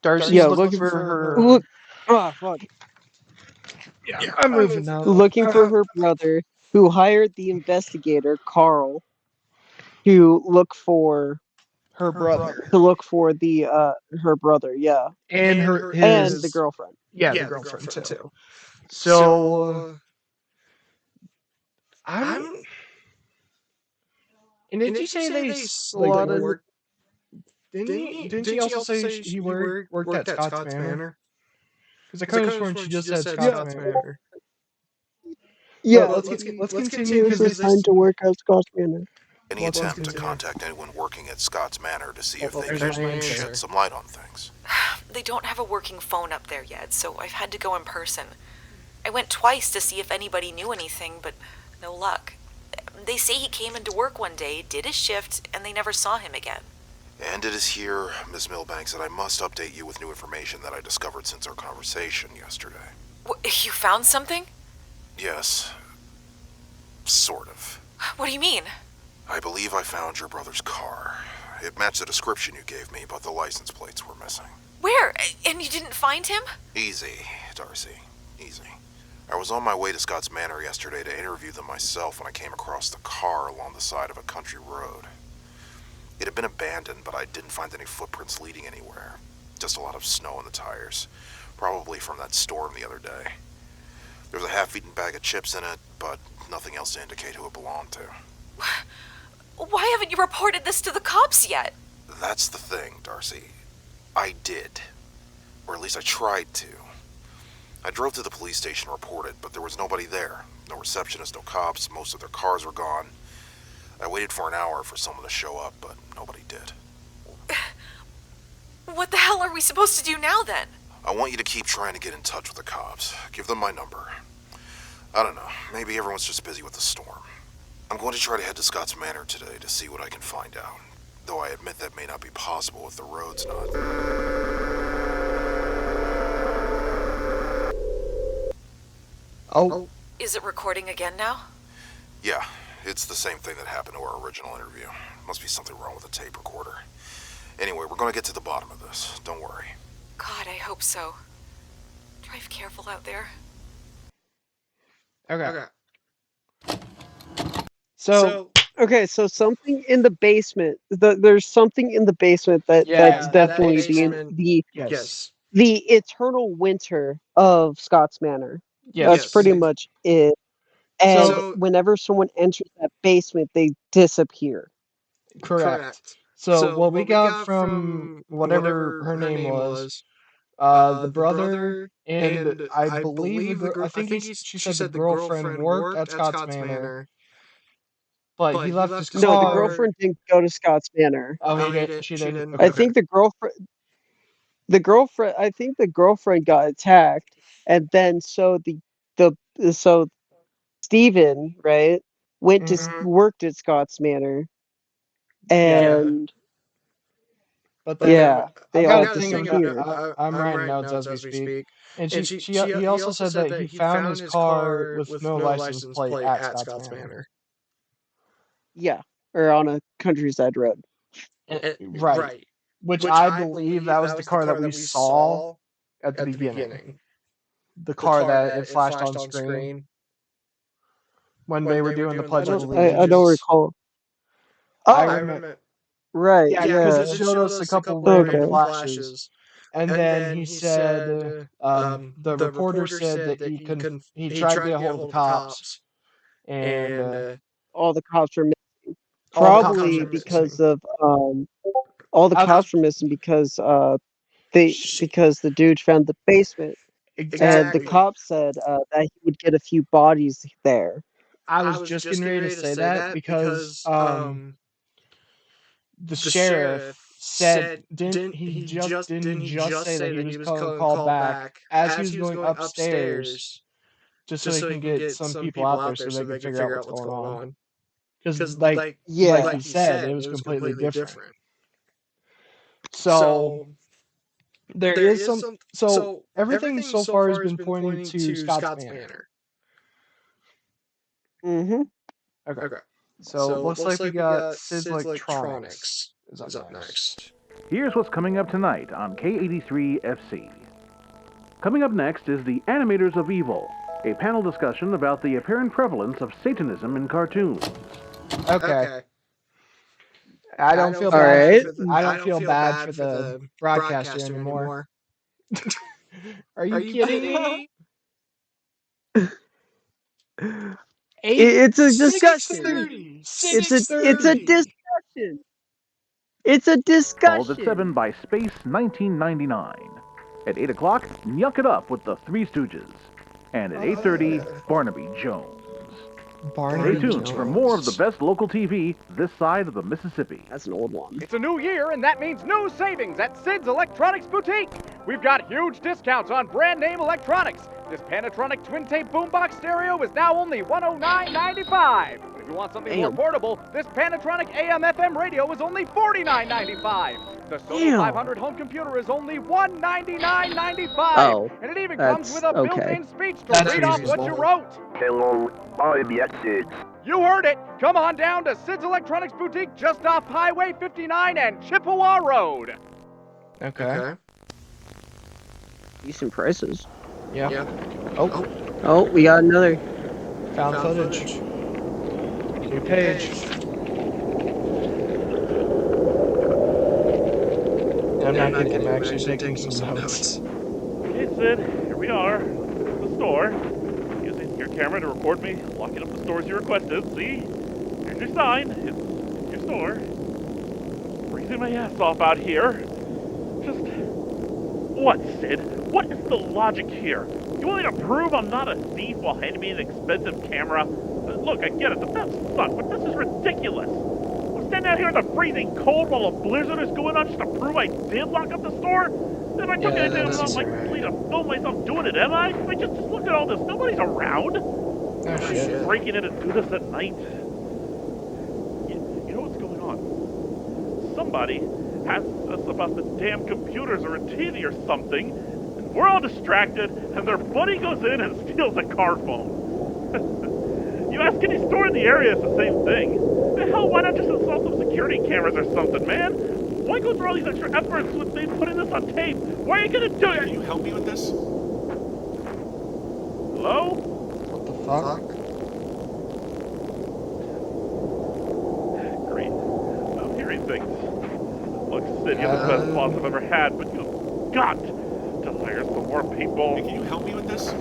Speaker 1: Darcy's looking for her.
Speaker 2: Look, oh fuck.
Speaker 1: Yeah, I'm moving now.
Speaker 2: Looking for her brother, who hired the investigator Carl to look for
Speaker 1: her brother.
Speaker 2: To look for the her brother, yeah,
Speaker 1: and
Speaker 2: and the girlfriend.
Speaker 1: Yeah, the girlfriend too. So I'm. And did you say they
Speaker 2: Slotted.
Speaker 1: worked? Didn't she also say he worked at Scott's Manor? Because I could have sworn she just said Scott's Manor.
Speaker 2: Yeah,
Speaker 1: But let's continue
Speaker 2: he was
Speaker 1: because
Speaker 2: assigned to work at Scott's Manor.
Speaker 13: Any attempt to contact anyone working at Scott's Manor to see if they
Speaker 1: there's
Speaker 13: can
Speaker 1: my answer.
Speaker 13: shed some light on things.
Speaker 4: They don't have a working phone up there yet, so I've had to go in person. I went twice to see if anybody knew anything, but no luck. They say he came into work one day, did his shift, and they never saw him again.
Speaker 13: And it is here, Miss Milbanks, that I must update you with new information that I discovered since our conversation yesterday.
Speaker 4: You found something?
Speaker 13: Yes. Sort of.
Speaker 4: What do you mean?
Speaker 13: I believe I found your brother's car. It matched the description you gave me, but the license plates were missing.
Speaker 4: Where? And you didn't find him?
Speaker 13: Easy, Darcy. Easy. I was on my way to Scott's Manor yesterday to interview them myself when I came across the car along the side of a country road. It had been abandoned, but I didn't find any footprints leading anywhere. Just a lot of snow on the tires. Probably from that storm the other day. There was a half-eaten bag of chips in it, but nothing else to indicate who it belonged to.
Speaker 4: Why haven't you reported this to the cops yet?
Speaker 13: That's the thing, Darcy. I did. Or at least I tried to. I drove to the police station and reported, but there was nobody there. No receptionist, no cops, most of their cars were gone. I waited for an hour for someone to show up, but nobody did.
Speaker 4: What the hell are we supposed to do now then?
Speaker 13: I want you to keep trying to get in touch with the cops. Give them my number. I don't know, maybe everyone's just busy with the storm. I'm going to try to head to Scott's Manor today to see what I can find out. Though I admit that may not be possible if the road's not...
Speaker 1: Oh.
Speaker 4: Is it recording again now?
Speaker 13: Yeah, it's the same thing that happened to our original interview. Must be something wrong with the tape recorder. Anyway, we're going to get to the bottom of this. Don't worry.
Speaker 4: God, I hope so. Drive careful out there.
Speaker 1: Okay. So
Speaker 2: so something in the basement. There's something in the basement that's definitely the
Speaker 1: yes.
Speaker 2: the eternal winter of Scott's Manor.
Speaker 1: Yes.
Speaker 2: That's pretty much it. And whenever someone enters that basement, they disappear.
Speaker 1: Correct. So what we got from whatever her name was, the brother, and I believe I think she said the girlfriend worked at Scott's Manor, but he left his car.
Speaker 2: No, the girlfriend didn't go to Scott's Manor.
Speaker 1: Oh, she didn't.
Speaker 2: I think the girlfriend. I think the girlfriend got attacked, and then so Steven, right, went to worked at Scott's Manor, and
Speaker 1: but
Speaker 2: they all
Speaker 1: disappeared.
Speaker 2: disappeared.
Speaker 1: I'm writing notes as we speak. And he also said that he found his car with no license plate at Scott's Manor.
Speaker 2: Yeah, or on a countryside road.
Speaker 1: Right. Which I believe that was the car that we saw at the beginning. The car that it flashed on screen when they were doing the Pledge of Allegiance.
Speaker 2: I don't recall.
Speaker 1: I remember.
Speaker 2: Right.
Speaker 1: Yeah, because it showed us a couple random flashes. And then he said, the reporter said that he tried to get a hold of the cops, and
Speaker 2: all the cops were missing. Probably because of all the cops were missing because because the dude found the basement.
Speaker 1: Exactly.
Speaker 2: And the cops said that he would get a few bodies there.
Speaker 1: I was just getting ready to say that because the sheriff said didn't he just say that he was called back as he was going upstairs just so he can get some people out there so they can figure out what's going on. Because like he said, it was completely different. So there is some. So everything so far has been pointing to Scott's Manor. Okay. So it looks like we got Sid's Electronics is up next.
Speaker 3: Here's what's coming up tonight on K83 FC. Coming up next is the Animators of Evil, a panel discussion about the apparent prevalence of Satanism in cartoons.
Speaker 1: Okay. I don't feel bad. I don't feel bad for the broadcaster anymore. Are you kidding me?
Speaker 2: It's a discussion.
Speaker 1: 6:30.
Speaker 2: It's a
Speaker 1: 6:30.
Speaker 2: discussion. It's a
Speaker 3: Called at 7
Speaker 2: discussion.
Speaker 3: by Space 1999. At 8 o'clock, Nyuk It Up with the Three Stooges. And at 8:30, Barnaby Jones. Stay tuned for more of the best local TV this side of the Mississippi.
Speaker 2: That's an old one.
Speaker 15: It's a new year, and that means new savings at Sid's Electronics Boutique. We've got huge discounts on brand name electronics. This Panatronic twin-tape boombox stereo is now only $109.95. But if you want something more portable, this Panatronic AM/FM radio is only $49.95. The Sony 500 home computer is only $199.95.
Speaker 2: Oh,
Speaker 15: and it even comes with a built-in speech to read off what you wrote.
Speaker 16: Hello, I'm Misfitz.
Speaker 15: You heard it. Come on down to Sid's Electronics Boutique just off Highway 59 and Chippewa Road.
Speaker 1: Okay.
Speaker 2: Decent prices.
Speaker 1: Yeah.
Speaker 2: Oh, we got another.
Speaker 1: Found footage. New page. I'm not kidding. I'm actually taking some notes.
Speaker 17: Okay, Sid, here we are. At the store. Using your camera to record me locking up the stores you requested. See? Here's your sign. It's your store. Freezing my ass off out here. Just... What, Sid? What is the logic here? You want me to prove I'm not a thief while handing me an expensive camera? Look, I get it. The thefts suck, but this is ridiculous. I'm standing out here in the freezing cold while a blizzard is going on just to prove I did lock up the store? Then I took it and I'm like, complete to film myself doing it, am I? Like, just look at all this. Nobody's around. I'm breaking in to do this at night. You know what's going on? Somebody asks us about the damn computers or a TV or something, and we're all distracted, and their buddy goes in and steals a car phone. You ask any store in the area, it's the same thing. The hell, why not just install some security cameras or something, man? Why go through all these extra efforts with me putting this on tape? Why are you gonna do it?
Speaker 13: Can you help me with this?
Speaker 17: Hello?
Speaker 1: What the fuck?
Speaker 17: Great. I'm hearing things. Look, Sid, you're the best boss I've ever had, but you've got to hire some more people.
Speaker 13: Hey, can you help me with this?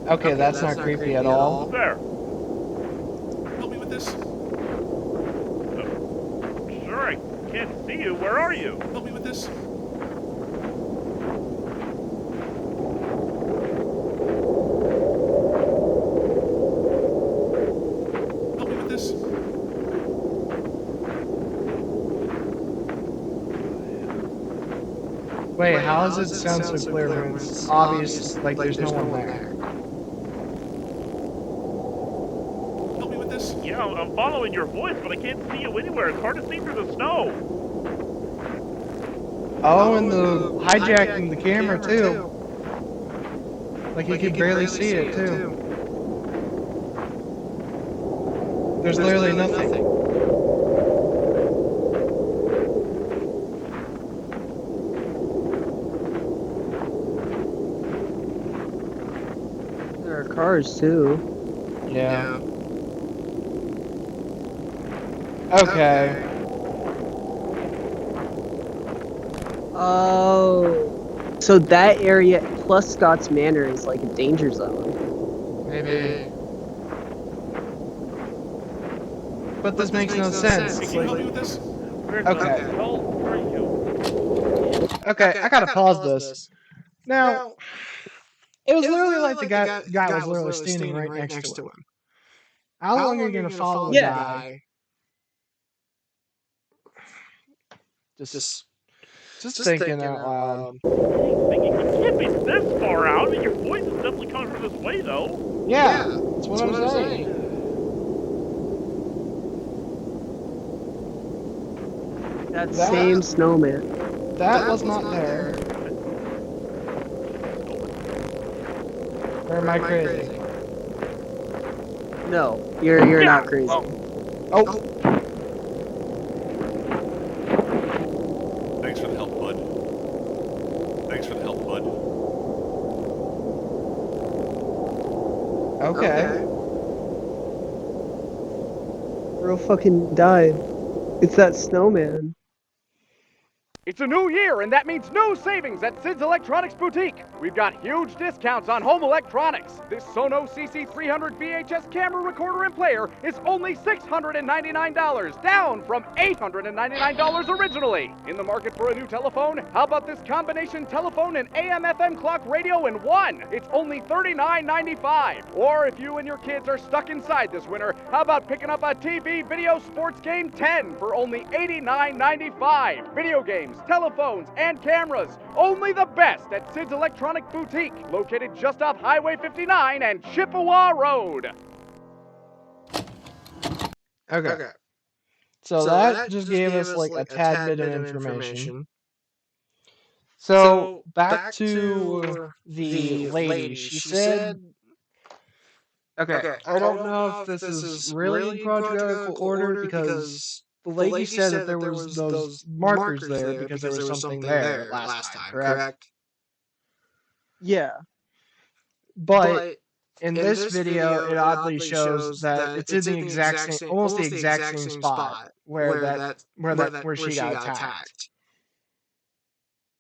Speaker 1: Okay, that's not creepy at all.
Speaker 17: There.
Speaker 13: Help me with this?
Speaker 17: Sure, I can't see you. Where are you?
Speaker 13: Help me with this? Help me with this?
Speaker 1: Wait, how does it sound so clear when it's obvious, like there's no one there?
Speaker 13: Help me with this?
Speaker 17: Yeah, I'm following your voice, but I can't see you anywhere. It's hard to see through the snow.
Speaker 1: Oh, and the hijacking the camera too. Like you can barely see it too. There's literally nothing.
Speaker 2: There are cars too.
Speaker 1: Yeah. Okay.
Speaker 2: Oh. So that area plus Scott's Manor is like a danger zone.
Speaker 1: Maybe. But this makes no sense.
Speaker 13: Can you help me with this?
Speaker 17: Where
Speaker 1: Okay.
Speaker 17: the hell are you?
Speaker 1: Okay, I gotta pause this. Now, it was literally like the guy was literally standing right next to him. How long are you gonna follow a guy? Just thinking out loud.
Speaker 17: You can't be this far out. I mean, your voice is definitely coming from this way, though.
Speaker 1: Yeah, that's what I'm saying.
Speaker 2: That same snowman.
Speaker 1: That was not there. Or am I crazy?
Speaker 2: No, you're not crazy.
Speaker 1: Oh.
Speaker 13: Thanks for the help, bud. Thanks for the help, bud.
Speaker 1: Okay.
Speaker 2: Girl fucking died. It's that snowman.
Speaker 15: It's a new year, and that means new savings at Sid's Electronics Boutique. We've got huge discounts on home electronics. This Sonos CC300 VHS camera recorder and player is only $699, down from $899 originally. In the market for a new telephone? How about this combination telephone and AM/FM clock radio in one? It's only $39.95. Or if you and your kids are stuck inside this winter, how about picking up a TV Video Sports Game 10 for only $89.95? Video games, telephones, and cameras. Only the best at Sid's Electronic Boutique, located just off Highway 59 and Chippewa Road.
Speaker 1: Okay. So that just gave us like a tad bit of information. So back to the lady. She said, okay, I don't know if this is really in chronological order because the lady said that there was those markers there because there was something there last time, correct?
Speaker 2: Yeah.
Speaker 1: But in this video, it oddly shows that it's in the exact same, almost the exact same spot where she got attacked.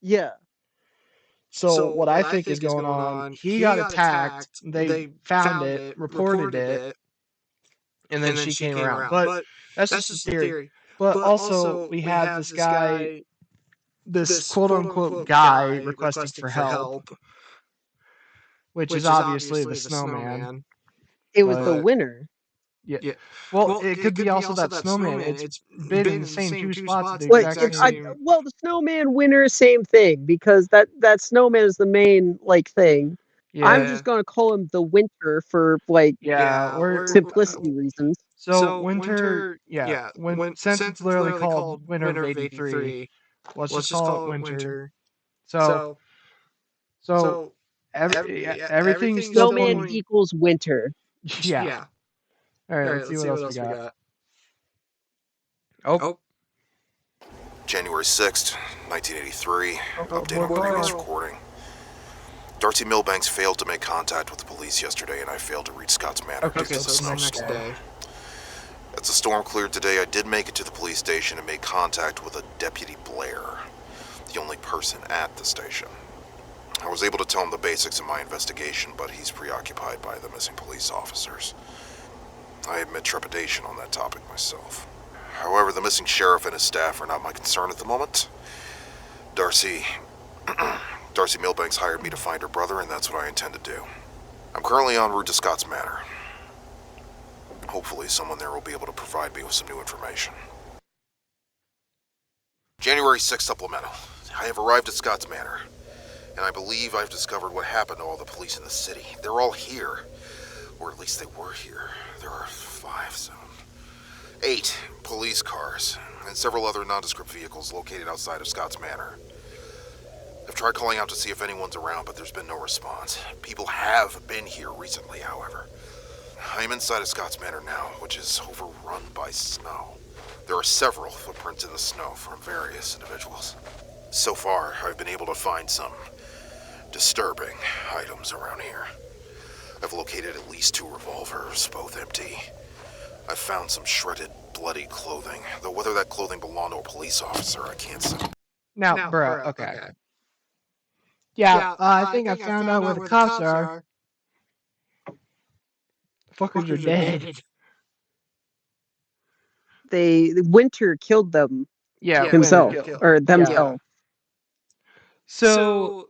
Speaker 2: Yeah.
Speaker 1: So what I think is going on, he got attacked, they found it, reported it, and then she came around. But that's just a theory. But also, we had this guy, this quote-unquote guy requesting for help, which is obviously the snowman.
Speaker 2: It was the winner.
Speaker 1: Yeah. Well, it could be also that snowman. It's been in the same two spots at the exact same.
Speaker 2: Well, the snowman winner, same thing, because that snowman is the main thing.
Speaker 1: Yeah.
Speaker 2: I'm just gonna call him the winter for simplicity reasons.
Speaker 1: So winter, since it's literally called Winter of '83, let's just call it winter. So everything's still
Speaker 2: snowman equals winter.
Speaker 1: Yeah. All right, let's see what else we got. Oh.
Speaker 13: January 6th, 1983. Update on previous recording. Darcy Milbanks failed to make contact with the police yesterday, and I failed to reach Scott's Manor.
Speaker 1: Okay, so it's the next day.
Speaker 13: As the storm cleared today, I did make it to the police station and made contact with a Deputy Blair, the only person at the station. I was able to tell him the basics of my investigation, but he's preoccupied by the missing police officers. I admit trepidation on that topic myself. However, the missing sheriff and his staff are not my concern at the moment. Darcy Milbanks hired me to find her brother, and that's what I intend to do. I'm currently en route to Scott's Manor. Hopefully someone there will be able to provide me with some new information. January 6th supplemental. I have arrived at Scott's Manor, and I believe I've discovered what happened to all the police in the city. They're all here. Or at least they were here. There are 8 police cars and several other nondescript vehicles located outside of Scott's Manor. I've tried calling out to see if anyone's around, but there's been no response. People have been here recently, however. I am inside of Scott's Manor now, which is overrun by snow. There are several footprints in the snow from various individuals. So far, I've been able to find some disturbing items around here. I've located at least 2 revolvers, both empty. I've found some shredded, bloody clothing, though whether that clothing belonged to a police officer, I can't say.
Speaker 1: Now, bro, okay. Yeah, I think I found out where the cops are. Fuckers are dead.
Speaker 2: Winter killed them.
Speaker 1: Yeah,
Speaker 2: himself or themselves.
Speaker 1: So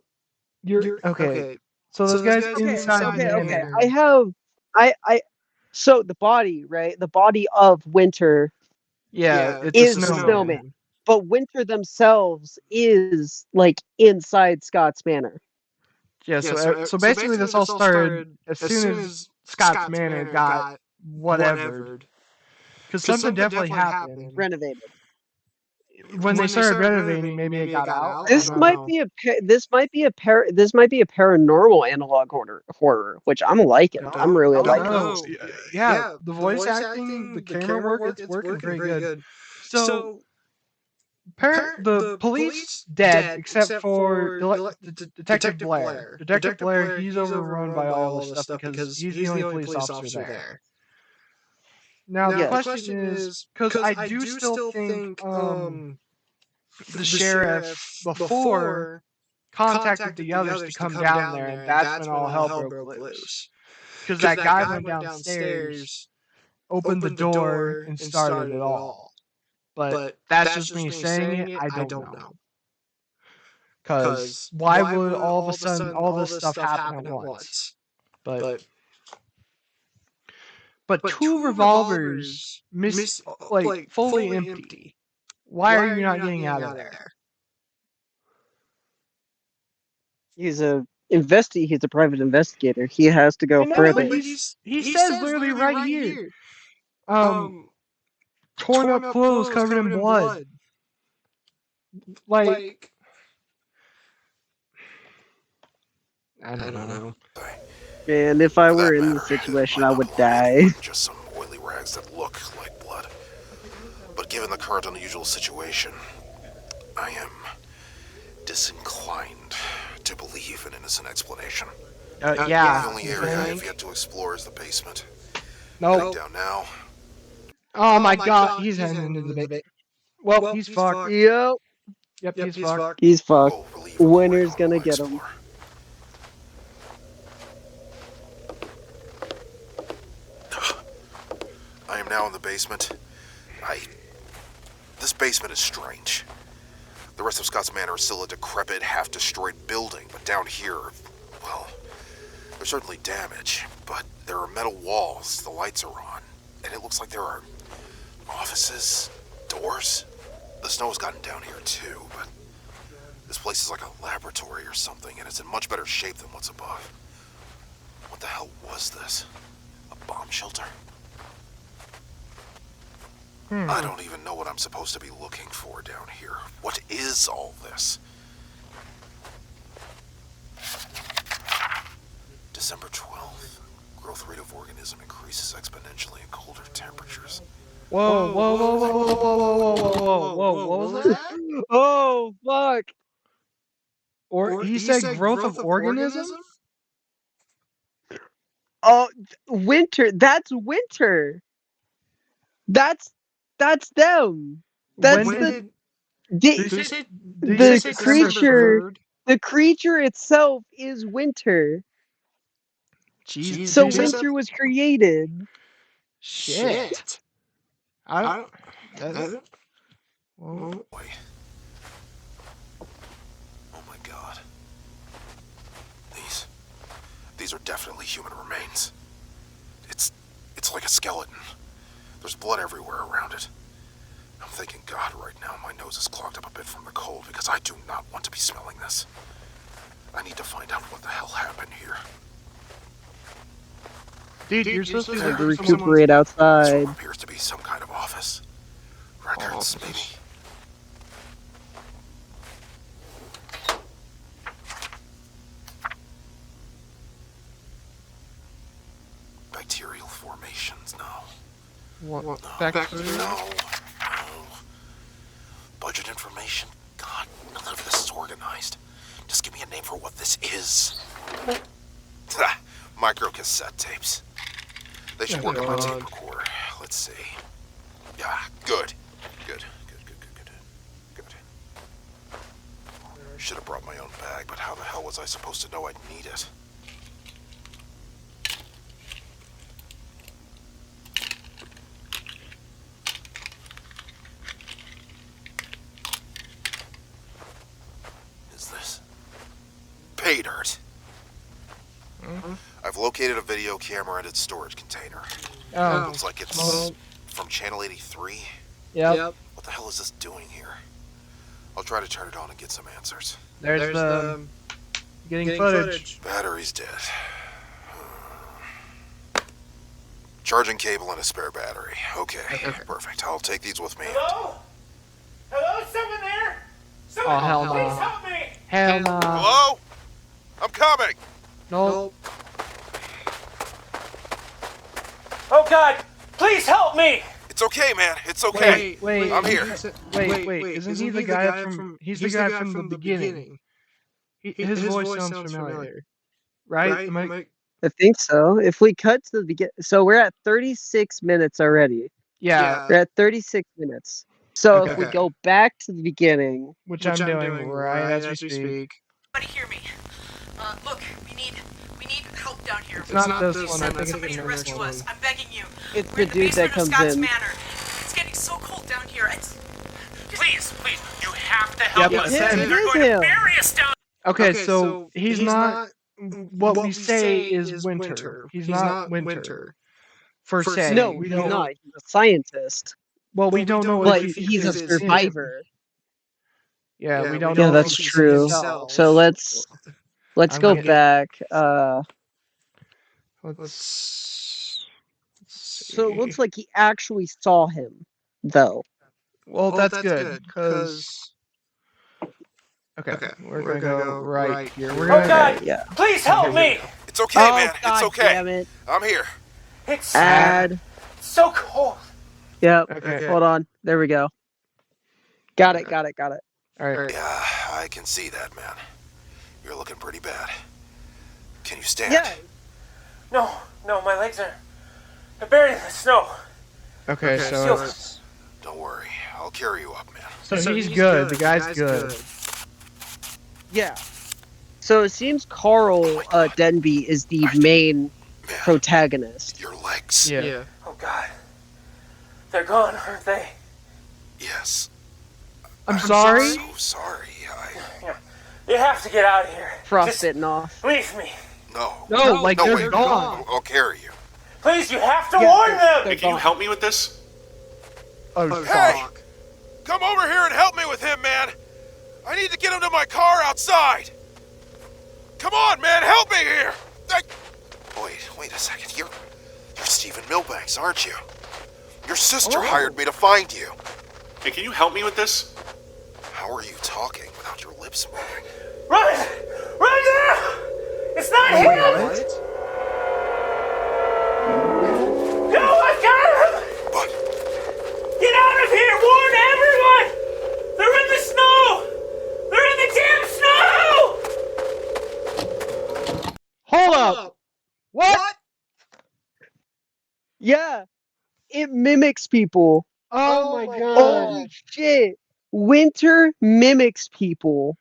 Speaker 1: you're okay. So this guy's inside.
Speaker 2: Okay. So the body, right? The body of Winter.
Speaker 1: It's
Speaker 2: is
Speaker 1: a
Speaker 2: the
Speaker 1: snowman.
Speaker 2: snowman. But Winter themselves is inside Scott's Manor.
Speaker 1: Yeah. So basically, this all started as soon as Scott's Manor got whatever. Because something definitely happened.
Speaker 2: Renovated.
Speaker 1: When they started renovating, maybe it got out.
Speaker 2: This might be a paranormal analog horror, which I'm liking. I'm really liking.
Speaker 1: Yeah, the voice acting, the camera work, it's working pretty good. So, the police dead except for Detective Blair. Detective Blair, he's overrun by all this stuff because he's the only police officer there. Now the question is, because I do still think the sheriff before contacted the others to come down there, and that's when all hell broke loose. Because that guy went downstairs, opened the door, and started it all. But that's just me saying it. I don't know. Because why would all of a sudden all this stuff happen at once? But two revolvers, like fully empty. Why are you not getting out of there?
Speaker 2: He's a private investigator. He has to go further.
Speaker 1: But he says literally right here, torn up clothes covered in blood. Like, I don't know.
Speaker 2: And if I were in this situation, I would die.
Speaker 13: Just some oily rags that look like blood. But given the current unusual situation, I am disinclined to believe an innocent explanation.
Speaker 1: Yeah.
Speaker 13: The only area I have yet to explore is the basement.
Speaker 1: Nope.
Speaker 13: Heading down now.
Speaker 1: Oh my god, he's heading into the basement. Well, he's fucked.
Speaker 2: Yep.
Speaker 1: Yep, he's fucked.
Speaker 2: He's fucked. Winner's gonna get him.
Speaker 13: I am now in the basement. This basement is strange. The rest of Scott's Manor is still a decrepit, half-destroyed building, but down here, well, there's certainly damage, but there are metal walls, the lights are on, and it looks like there are offices, doors. The snow has gotten down here too, but this place is like a laboratory or something, and it's in much better shape than what's above. What the hell was this? A bomb shelter? I don't even know what I'm supposed to be looking for down here. What is all this? December 12th. Growth rate of organism increases exponentially in colder temperatures.
Speaker 1: Whoa, whoa, whoa, whoa, whoa, whoa, whoa, whoa, whoa, what was that?
Speaker 2: Oh, fuck.
Speaker 1: Or he said growth of organism?
Speaker 2: Oh, winter. That's winter. That's them. That's the creature. The creature itself is winter.
Speaker 1: Jesus.
Speaker 2: So winter was created.
Speaker 1: Shit. I don't.
Speaker 13: Oh my god. These are definitely human remains. It's like a skeleton. There's blood everywhere around it. I'm thanking God right now my nose is clogged up a bit from the cold because I do not want to be smelling this. I need to find out what the hell happened here.
Speaker 1: Dude, you're supposed to
Speaker 2: recuperate outside.
Speaker 13: This room appears to be some kind of office. Records, maybe. Bacterial formations, no.
Speaker 1: What?
Speaker 13: No.
Speaker 1: Bacteria?
Speaker 13: No. Budget information? God, none of this is organized. Just give me a name for what this is. Micro cassette tapes. They should work on my tape recorder. Let's see. Yeah, good. Good. Should have brought my own bag, but how the hell was I supposed to know I'd need it? Is this pay dirt? I've located a video camera and its storage container. Looks like it's from channel 83.
Speaker 1: Yep.
Speaker 13: What the hell is this doing here? I'll try to turn it on and get some answers.
Speaker 1: There's the getting footage.
Speaker 13: Battery's dead. Charging cable and a spare battery. Okay, perfect. I'll take these with me.
Speaker 5: Hello? Hello? Someone there? Someone,
Speaker 1: Oh, hell no.
Speaker 5: please help me!
Speaker 1: Hell no.
Speaker 13: Hello? I'm coming!
Speaker 1: Nope.
Speaker 5: Oh God! Please help me!
Speaker 13: It's okay, man. It's okay.
Speaker 1: Wait.
Speaker 13: I'm here.
Speaker 1: Wait. Isn't he the guy from? He's the guy from the beginning. His voice sounds familiar, right?
Speaker 2: I think so. If we cut to the beginning, so we're at 36 minutes already.
Speaker 1: Yeah.
Speaker 2: We're at 36 minutes. So
Speaker 1: Okay.
Speaker 2: if we go back to the beginning,
Speaker 1: which I'm doing right as we speak.
Speaker 4: Everybody hear me. Look, we need help down here.
Speaker 1: It's not this one. I think
Speaker 4: Somebody
Speaker 1: it's
Speaker 4: to
Speaker 1: the next
Speaker 4: rescue
Speaker 1: one.
Speaker 4: us. I'm begging you.
Speaker 2: it's
Speaker 4: We're
Speaker 2: the
Speaker 4: in the
Speaker 2: dude that
Speaker 4: basement of
Speaker 2: comes
Speaker 4: Scott's
Speaker 2: in.
Speaker 4: Manor. It's getting so cold down here.
Speaker 5: Please, you have to help
Speaker 1: Yep,
Speaker 5: us.
Speaker 1: it's him.
Speaker 5: They're
Speaker 2: It is
Speaker 5: going to
Speaker 2: him.
Speaker 5: bury us down.
Speaker 1: Okay, so he's not what we say is Winter. He's not Winter. Per se.
Speaker 2: No,
Speaker 1: we
Speaker 2: he's
Speaker 1: don't.
Speaker 2: not. He's a scientist.
Speaker 1: Well, we don't know
Speaker 2: But
Speaker 1: if
Speaker 2: he's a
Speaker 1: it's him.
Speaker 2: survivor.
Speaker 1: Yeah, we don't
Speaker 2: Yeah,
Speaker 1: know
Speaker 2: that's
Speaker 1: if he's
Speaker 2: true.
Speaker 1: himself.
Speaker 2: So let's
Speaker 1: I'm
Speaker 2: go
Speaker 1: gonna-
Speaker 2: back.
Speaker 1: Let's
Speaker 2: So it looks like he actually saw him, though.
Speaker 1: Well, that's good, because... Okay, we're gonna go right here. We're
Speaker 5: Oh
Speaker 1: gonna...
Speaker 5: God!
Speaker 2: Yeah.
Speaker 5: Please help me!
Speaker 13: It's okay,
Speaker 2: Oh,
Speaker 13: man.
Speaker 2: God
Speaker 13: It's okay.
Speaker 2: damn it.
Speaker 13: I'm here.
Speaker 5: It's
Speaker 2: Add.
Speaker 5: so cold.
Speaker 2: Yep.
Speaker 1: Okay.
Speaker 2: Hold on. There we go. Got it.
Speaker 1: Alright.
Speaker 13: Yeah, I can see that, man. You're looking pretty bad. Can you stand?
Speaker 2: Yeah.
Speaker 5: No, my legs are buried in the snow.
Speaker 1: Okay, so... it's-
Speaker 13: Don't worry. I'll carry you up, man.
Speaker 1: So he's good. The guy's good.
Speaker 2: Yeah. So it seems Carl Denby is the main protagonist.
Speaker 13: Your legs.
Speaker 1: Yeah.
Speaker 5: Oh God. They're gone, aren't they?
Speaker 13: Yes.
Speaker 1: I'm sorry?
Speaker 13: So sorry.
Speaker 5: You have to get out of here.
Speaker 2: Frostbitten off.
Speaker 5: Leave me.
Speaker 13: No,
Speaker 1: they're
Speaker 13: wait,
Speaker 1: gone.
Speaker 13: I'll carry you.
Speaker 5: Please, you have to warn them.
Speaker 13: Hey, can you help me with this?
Speaker 1: Oh,
Speaker 13: Hey! Come over here and help me with him, man! I need to get him to my car outside! Come on, man, help me here! Wait a second. You're Stephen Milbanks, aren't you? Your sister hired me to find you. Hey, can you help me with this? How are you talking without your lips moving?
Speaker 5: Run! Run now! It's not him!
Speaker 1: What?
Speaker 5: No, I got him!
Speaker 13: What?
Speaker 5: Get out of here! Warn everyone! They're in the snow! They're in the damn snow!
Speaker 1: Hold up! What?
Speaker 2: Yeah. It mimics people.
Speaker 1: Oh my god.
Speaker 2: Holy shit. Winter mimics people.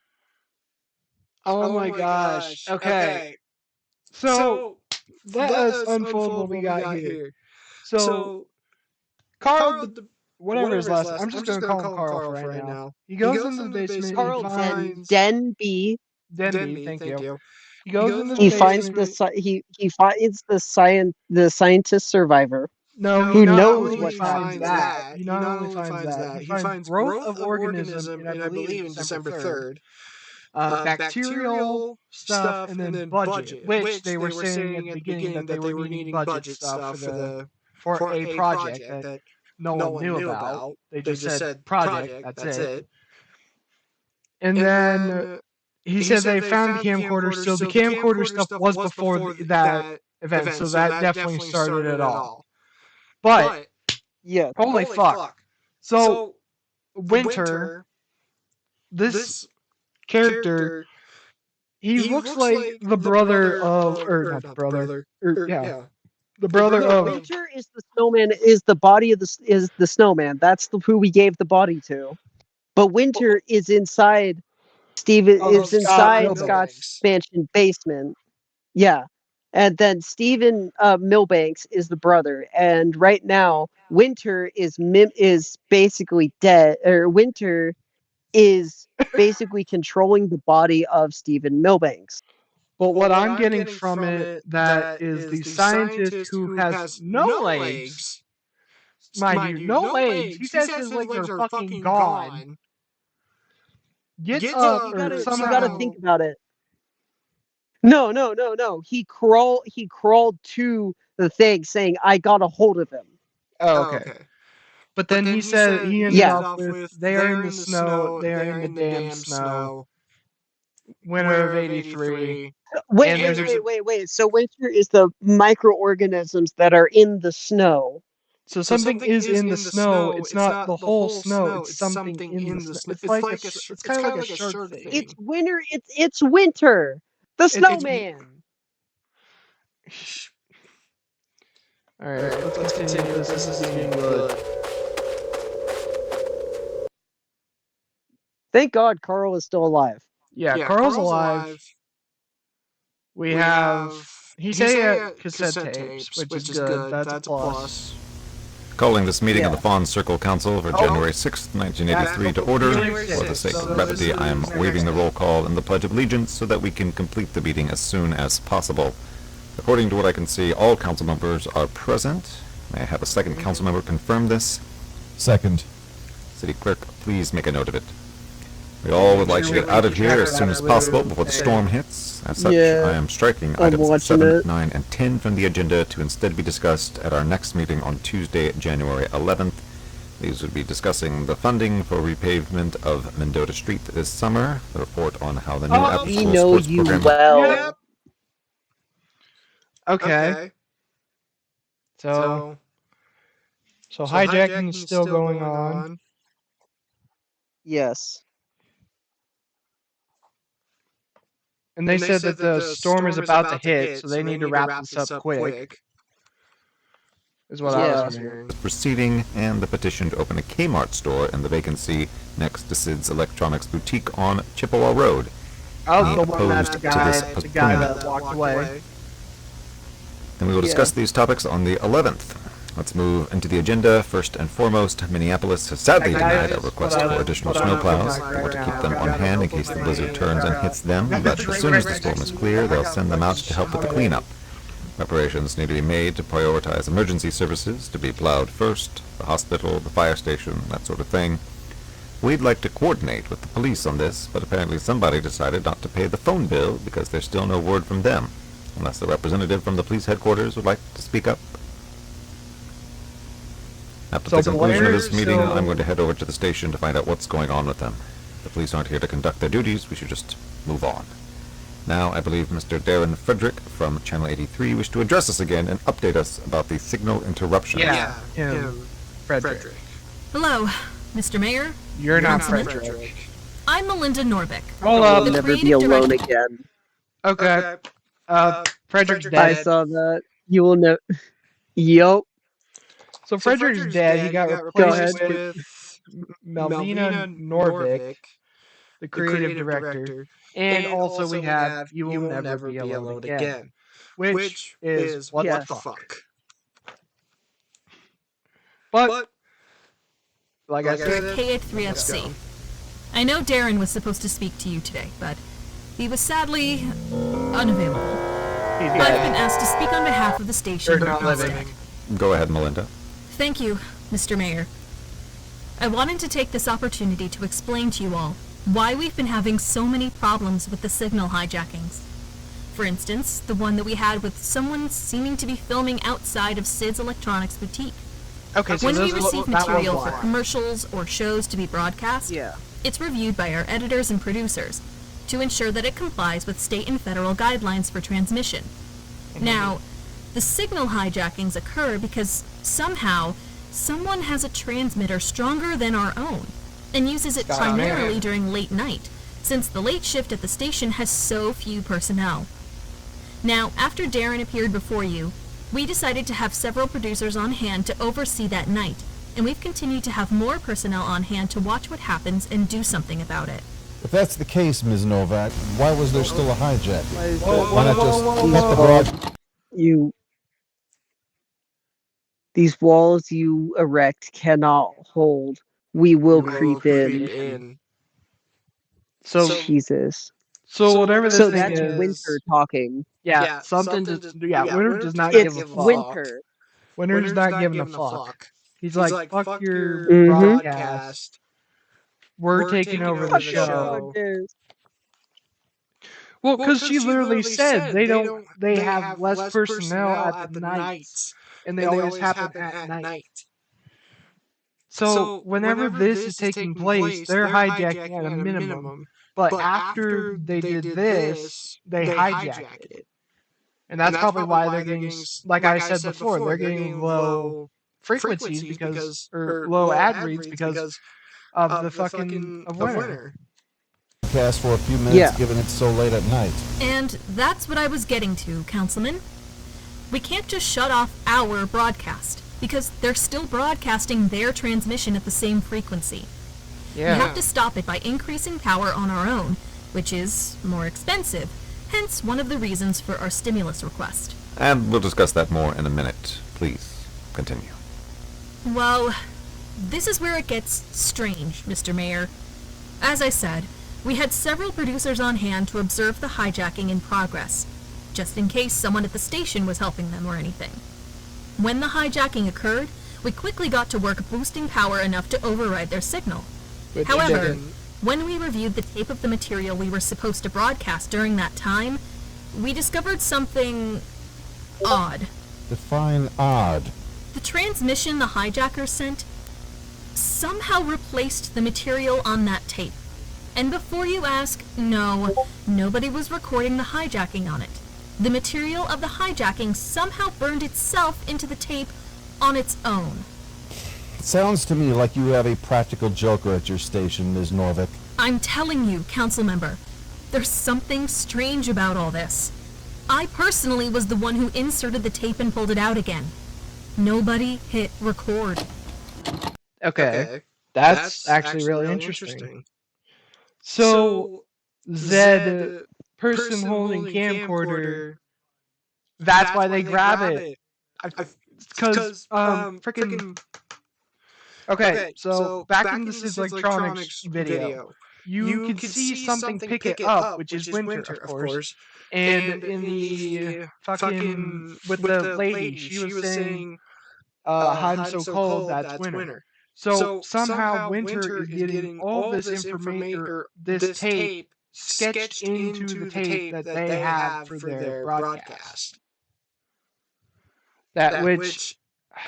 Speaker 1: Oh my gosh. Okay. So let us unfold what we got here. So Carl, whatever his last, I'm just gonna call him Carl for right now. He goes into the basement.
Speaker 2: Carl
Speaker 1: He finds
Speaker 2: Denby.
Speaker 1: Denby. Thank you. He goes into the
Speaker 2: He
Speaker 1: basement.
Speaker 2: finds he finds the scientist survivor.
Speaker 1: No,
Speaker 2: who
Speaker 1: he not
Speaker 2: knows
Speaker 1: only
Speaker 2: what
Speaker 1: finds that. He not only finds that. He finds growth of organism, and I believe in December 3rd. Bacterial stuff, and then budget, which they were saying at the beginning that they were needing budget stuff for a project that no one knew about. They just said project. That's it. And then he said they found the camcorder. So the camcorder stuff was before that event. So that definitely started it all. But
Speaker 2: yeah,
Speaker 1: holy fuck! So Winter, this character, he looks like the brother of, or not the brother, the brother of.
Speaker 2: Winter is the snowman. Is the body of the snowman? That's who we gave the body to. But Winter is inside. Steven is inside Scott's mansion basement. Yeah. And then Stephen Milbanks is the brother, and right now Winter is basically dead. Or Winter is basically controlling the body of Stephen Milbanks.
Speaker 1: But what I'm getting from it that is the scientist who has no legs, mind you, no legs. He says his legs are fucking gone. Gets up or somehow.
Speaker 2: You gotta think about it. No. He crawled to the thing saying, I got a hold of him.
Speaker 1: Oh, okay. But then he said he ended up with, they are in the snow, they are in the damn snow. Winter of 83.
Speaker 2: Wait. So winter is the microorganisms that are in the snow.
Speaker 1: So something is in the snow. It's not the whole snow. It's something in the snow. It's kind of like a shark thing.
Speaker 2: It's winter. It's winter. The snowman.
Speaker 1: All right, let's continue this. This is getting good.
Speaker 2: Thank God Carl is still alive.
Speaker 1: Yeah, Carl's alive. We have... He said cassette tapes, which is good. That's a plus.
Speaker 10: Calling this meeting of the Fawn Circle Council for January 6th, 1983 to order. For the sake of brevity, I am waiving the roll call and the Pledge of Allegiance so that we can complete the meeting as soon as possible. According to what I can see, all council members are present. May I have a second council member confirm this?
Speaker 11: Second.
Speaker 10: City Clerk, please make a note of it. We all would like to get out of here as soon as possible before the storm hits. As such, I am striking items 7, 9, and 10 from the agenda to instead be discussed at our next meeting on Tuesday, January 11th. These would be discussing the funding for repavement of Mendota Street this summer, the report on how the new after-school sports program...
Speaker 2: Well.
Speaker 1: Okay. So hijacking is still going on.
Speaker 2: Yes.
Speaker 1: And they said that the storm is about to hit, so they need to wrap this up quick. Is what I was hearing.
Speaker 10: Proceeding, and the petition to open a Kmart store in the vacancy next to Sid's Electronics Boutique on Chippewa Road.
Speaker 1: I was the one that the guy that walked away.
Speaker 10: And we will discuss these topics on the 11th. Let's move into the agenda. First and foremost, Minneapolis has sadly denied a request for additional snowplows. They want to keep them on hand in case the blizzard turns and hits them, but as soon as the storm is clear, they'll send them out to help with the cleanup. Preparations need to be made to prioritize emergency services to be plowed first, the hospital, the fire station, that sort of thing. We'd like to coordinate with the police on this, but apparently somebody decided not to pay the phone bill because there's still no word from them. Unless a representative from the police headquarters would like to speak up. After the conclusion of this meeting, I'm going to head over to the station to find out what's going on with them. If the police aren't here to conduct their duties, we should just move on. Now, I believe Mr. Darren Frederick from Channel 83 wished to address us again and update us about the signal interruption.
Speaker 1: Yeah, him. Frederick.
Speaker 18: Hello, Mr. Mayor.
Speaker 1: You're not
Speaker 18: Councilman.
Speaker 1: Frederick.
Speaker 18: I'm Melinda Norbeck.
Speaker 1: Hold up.
Speaker 2: I'll never be alone again.
Speaker 1: Okay. Frederick's dead.
Speaker 2: I saw that. You will know. Yup.
Speaker 1: So Frederick's dead. He got replaced with Melvina Norvik, the creative director. And also we have You Will Never Be Alone Again. Which is what the fuck. But like I said,
Speaker 18: KA3FC. I know Darren was supposed to speak to you today, but he was sadly unavailable. I've been asked to speak on behalf of the station instead.
Speaker 10: Go ahead, Melinda.
Speaker 18: Thank you, Mr. Mayor. I wanted to take this opportunity to explain to you all why we've been having so many problems with the signal hijackings. For instance, the one that we had with someone seeming to be filming outside of Sid's Electronics Boutique.
Speaker 1: Okay, so
Speaker 18: when we receive material for commercials or shows to be broadcast, it's reviewed by our editors and producers to ensure that it complies with state and federal guidelines for transmission. Now, the signal hijackings occur because somehow someone has a transmitter stronger than our own and uses it primarily during late night, since the late shift at the station has so few personnel. Now, after Darren appeared before you, we decided to have several producers on hand to oversee that night, and we've continued to have more personnel on hand to watch what happens and do something about it.
Speaker 11: If that's the case, Ms. Novak, why was there still a hijack? Why not just cut the broad...
Speaker 2: These walls you erect cannot hold. We will creep in.
Speaker 1: So
Speaker 2: Jesus.
Speaker 1: So whatever this thing
Speaker 2: that's
Speaker 1: is,
Speaker 2: Winter talking.
Speaker 1: Yeah, Winter does not give a fuck.
Speaker 2: Winter.
Speaker 1: Winter's not giving a fuck. He's like, fuck your broadcast. We're taking over the show. Well, because she literally said they have less personnel at the nights, and they always happen at night. So whenever this is taking place, they're hijacking at a minimum. But after they did this, they hijacked it. And that's probably why they're getting, like I said before, they're getting low frequencies or low ad reads because of the fucking Winter.
Speaker 11: Cast for a few minutes, given it's so late at night.
Speaker 18: And that's what I was getting to, Councilman. We can't just shut off our broadcast, because they're still broadcasting their transmission at the same frequency. We have to stop it by increasing power on our own, which is more expensive, hence one of the reasons for our stimulus request.
Speaker 10: And we'll discuss that more in a minute. Please, continue.
Speaker 18: Well, this is where it gets strange, Mr. Mayor. As I said, we had several producers on hand to observe the hijacking in progress, just in case someone at the station was helping them or anything. When the hijacking occurred, we quickly got to work boosting power enough to override their signal. However, when we reviewed the tape of the material we were supposed to broadcast during that time, we discovered something odd.
Speaker 11: Define odd.
Speaker 18: The transmission the hijackers sent somehow replaced the material on that tape. And before you ask, no, nobody was recording the hijacking on it. The material of the hijacking somehow burned itself into the tape on its own.
Speaker 11: It sounds to me like you have a practical joker at your station, Ms. Norvik.
Speaker 18: I'm telling you, council member, there's something strange about all this. I personally was the one who inserted the tape and pulled it out again. Nobody hit record.
Speaker 1: Okay. That's actually really interesting. So, Zed, person holding camcorder, that's why they grab it. Because, freaking... Okay, so back in the Sid's Electronics video, you could see something pick it up, which is Winter, of course. And in the fucking... with the lady, she was saying, I'm so cold, that's Winter. So somehow Winter is getting all this information, or this tape, sketched into the tape that they have for their broadcast. Which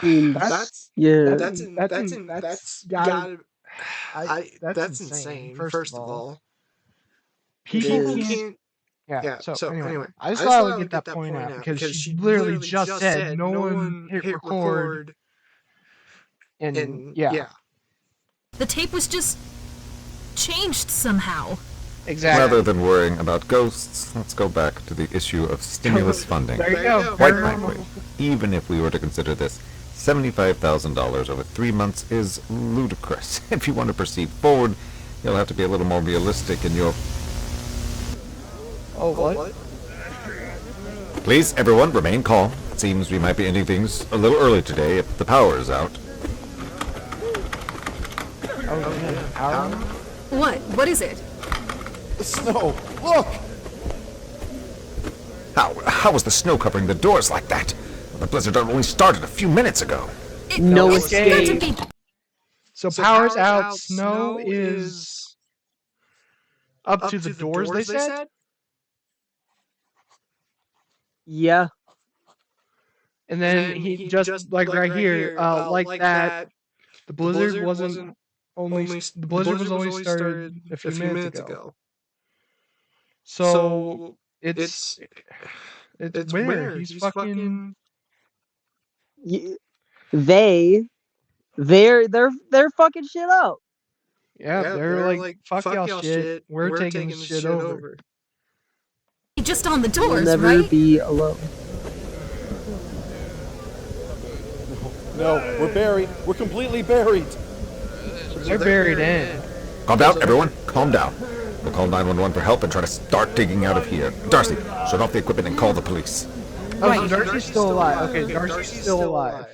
Speaker 1: that's insane. First of all, people can't. Yeah. So anyway, I just thought I would get that point out because she literally just said no one hit record. And yeah.
Speaker 18: The tape was just changed somehow.
Speaker 1: Exactly.
Speaker 10: Rather than worrying about ghosts, let's go back to the issue of stimulus funding.
Speaker 1: There you go.
Speaker 10: Quite frankly, even if we were to consider this, $75,000 over 3 months is ludicrous. If you want to proceed forward, you'll have to be a little more realistic in your...
Speaker 1: Oh, what?
Speaker 10: Please, everyone, remain calm. It seems we might be ending things a little early today if the power is out.
Speaker 1: Oh, yeah. Power?
Speaker 18: What? What is it?
Speaker 11: The snow! Look!
Speaker 10: How was the snow covering the doors like that? The blizzard only started a few minutes ago.
Speaker 2: No escape.
Speaker 1: So power's out, snow is up to the doors, they said?
Speaker 2: Yeah.
Speaker 1: And then he just like right here, like that, the blizzard wasn't only the blizzard was only started a few minutes ago. So it's winter. He's fucking.
Speaker 2: They're fucking shit up.
Speaker 1: Yeah, they're like fuck y'all shit. We're taking this shit over.
Speaker 18: Just on the doors,
Speaker 2: We'll never be alone.
Speaker 11: No, we're buried. We're completely buried.
Speaker 1: They're buried in.
Speaker 10: Calm down, everyone. Calm down. We'll call 911 for help and try to start digging out of here. Darcy, shut off the equipment and call the police.
Speaker 1: Oh, right. Darcy's still alive. Okay, Darcy's still alive.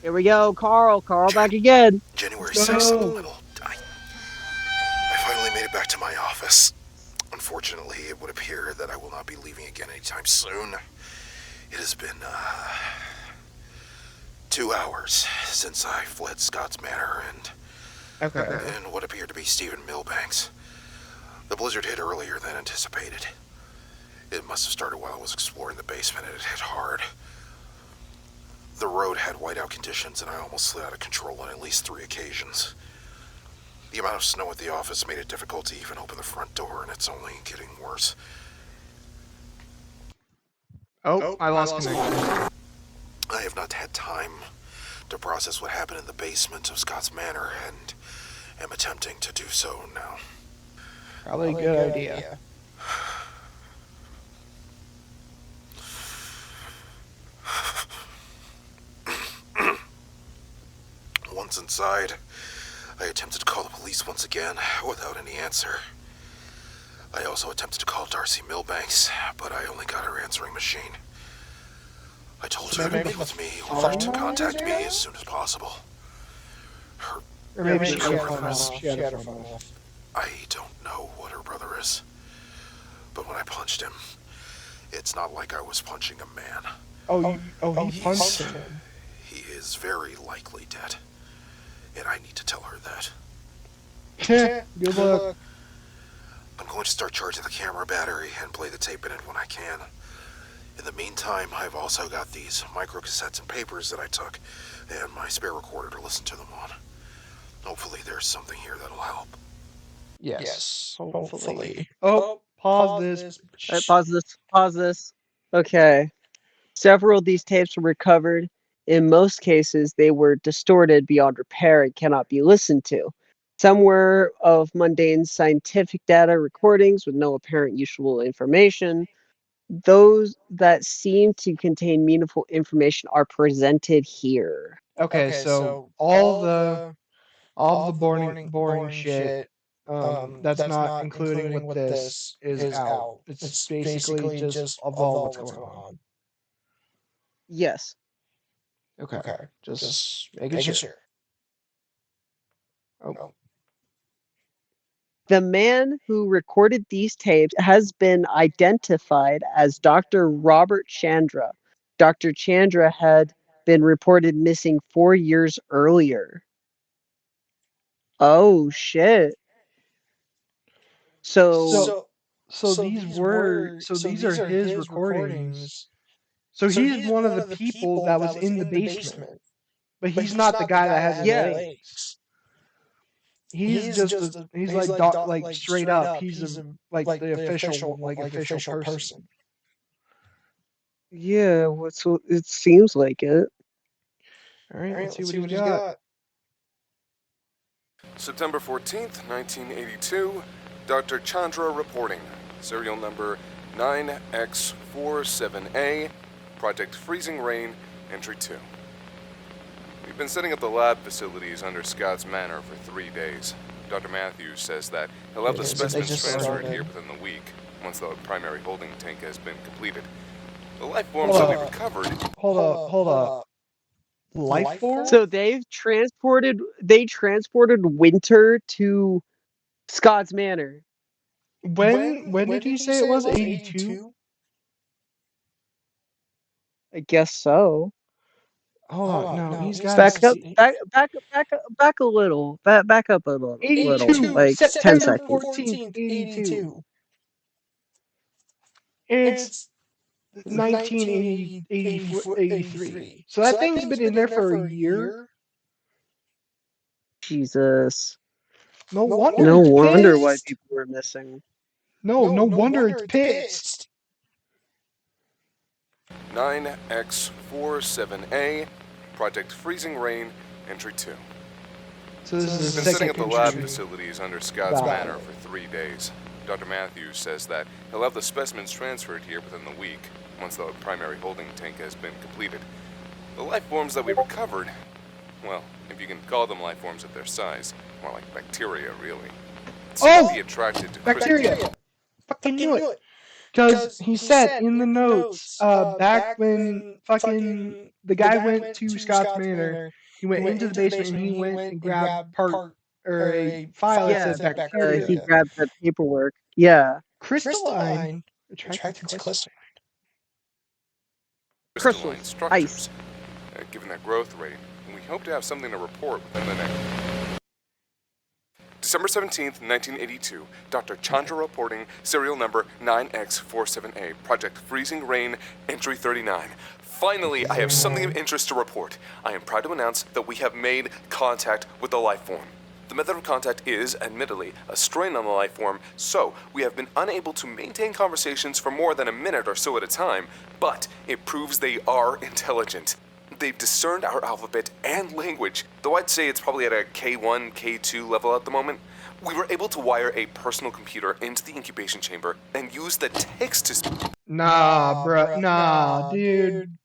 Speaker 2: Here we go, Carl back again.
Speaker 13: January 6th in the middle. I finally made it back to my office. Unfortunately, it would appear that I will not be leaving again anytime soon. It has been, 2 hours since I fled Scott's Manor and what appeared to be Stephen Milbanks. The blizzard hit earlier than anticipated. It must have started while I was exploring the basement and it hit hard. The road had whiteout conditions and I almost slid out of control on at least 3 occasions. The amount of snow at the office made it difficult to even open the front door, and it's only getting worse.
Speaker 1: Oh, I lost connection.
Speaker 13: I have not had time to process what happened in the basement of Scott's Manor, and am attempting to do so now.
Speaker 1: Probably a good idea.
Speaker 13: Once inside, I attempted to call the police once again, without any answer. I also attempted to call Darcy Milbanks, but I only got her answering machine. I told her to meet with me or to contact me as soon as possible.
Speaker 1: Or maybe she had her phone off. She had her phone off.
Speaker 13: I don't know what her brother is, but when I punched him, it's not like I was punching a man.
Speaker 1: He punched him.
Speaker 13: He is very likely dead, and I need to tell her that.
Speaker 1: Good luck.
Speaker 13: I'm going to start charging the camera battery and play the tape in it when I can. In the meantime, I've also got these microcassettes and papers that I took, and my spare recorder to listen to them on. Hopefully there's something here that'll help.
Speaker 1: Yes, hopefully. Oh, pause this.
Speaker 2: Pause this. Okay. Several of these tapes were recovered. In most cases, they were distorted beyond repair and cannot be listened to. Some were of mundane scientific data recordings with no apparent useful information. Those that seem to contain meaningful information are presented here.
Speaker 1: Okay, so all the boring shit, that's not including what this is out. It's basically just of all what's going on.
Speaker 2: Yes.
Speaker 1: Okay, just making sure. Oh.
Speaker 2: The man who recorded these tapes has been identified as Dr. Robert Chandra. Dr. Chandra had been reported missing 4 years earlier. Oh, shit. So
Speaker 1: these are his recordings. So he's one of the people that was in the basement. But he's not the guy that has his legs. He's just he's like straight up. He's the official person.
Speaker 2: Yeah, it seems like it.
Speaker 1: All right, let's see what he's got.
Speaker 19: September 14th, 1982, Dr. Chandra reporting. Serial number 9X47A, Project Freezing Rain, Entry 2. We've been setting up the lab facilities under Scott's Manor for 3 days. Dr. Matthews says that he'll have the specimens transferred here within the week, once the primary holding tank has been completed. The life forms that we recovered...
Speaker 1: Hold up. Life form?
Speaker 2: So they transported Winter to Scott's Manor.
Speaker 1: When did he say it was? 82?
Speaker 2: I guess so.
Speaker 1: Hold on, no, he's got
Speaker 2: back up a little. Back up a little.
Speaker 1: 82,
Speaker 2: like 10
Speaker 1: September
Speaker 2: seconds.
Speaker 1: 14th, 82. It's 1983. So that thing's been in there for a year.
Speaker 2: Jesus.
Speaker 1: No wonder
Speaker 2: why people were missing.
Speaker 1: No wonder it's pissed.
Speaker 19: 9X47A, Project Freezing Rain, Entry 2.
Speaker 1: So this
Speaker 19: We've
Speaker 1: is
Speaker 19: been
Speaker 1: the
Speaker 19: setting
Speaker 1: second
Speaker 19: up the lab
Speaker 1: entry.
Speaker 19: facilities under Scott's Manor for 3 days. Dr. Matthews says that he'll have the specimens transferred here within the week, once the primary holding tank has been completed. The life forms that we recovered, well, if you can call them life forms at their size, more like bacteria, really, seem to be attracted to
Speaker 1: bacteria! Fucking knew it! Because he said in the notes, back when fucking the guy went to Scott's Manor, he went into the basement and he went and grabbed a file that said bacteria.
Speaker 2: He grabbed the paperwork. Yeah.
Speaker 1: Crystalline attracted to glycerin.
Speaker 19: crystalline structures. Given their growth rate, we hope to have something to report within the next... December 17th, 1982, Dr. Chandra reporting, serial number 9X47A, Project Freezing Rain, Entry 39. Finally, I have something of interest to report. I am proud to announce that we have made contact with the life form. The method of contact is, admittedly, a strain on the life form, so we have been unable to maintain conversations for more than a minute or so at a time, but it proves they are intelligent. They've discerned our alphabet and language, though I'd say it's probably at a K1, K2 level at the moment. We were able to wire a personal computer into the incubation chamber and use the text-to-speech...
Speaker 1: Nah, bruh. Nah, dude.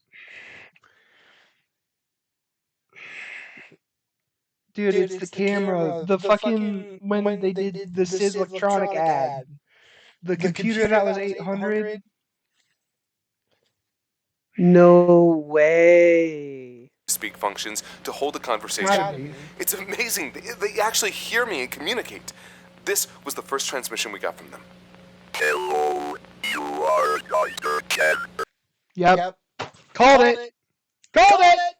Speaker 1: Dude, it's the camera. The fucking when they did the Sid electronic ad. The computer that was 800.
Speaker 2: No way.
Speaker 19: Speak functions to hold a conversation.
Speaker 1: Gotta be.
Speaker 19: It's amazing. They actually hear me and communicate. This was the first transmission we got from them.
Speaker 16: Hello, you are Dr. Ken.
Speaker 1: Yep. Called it. Called it.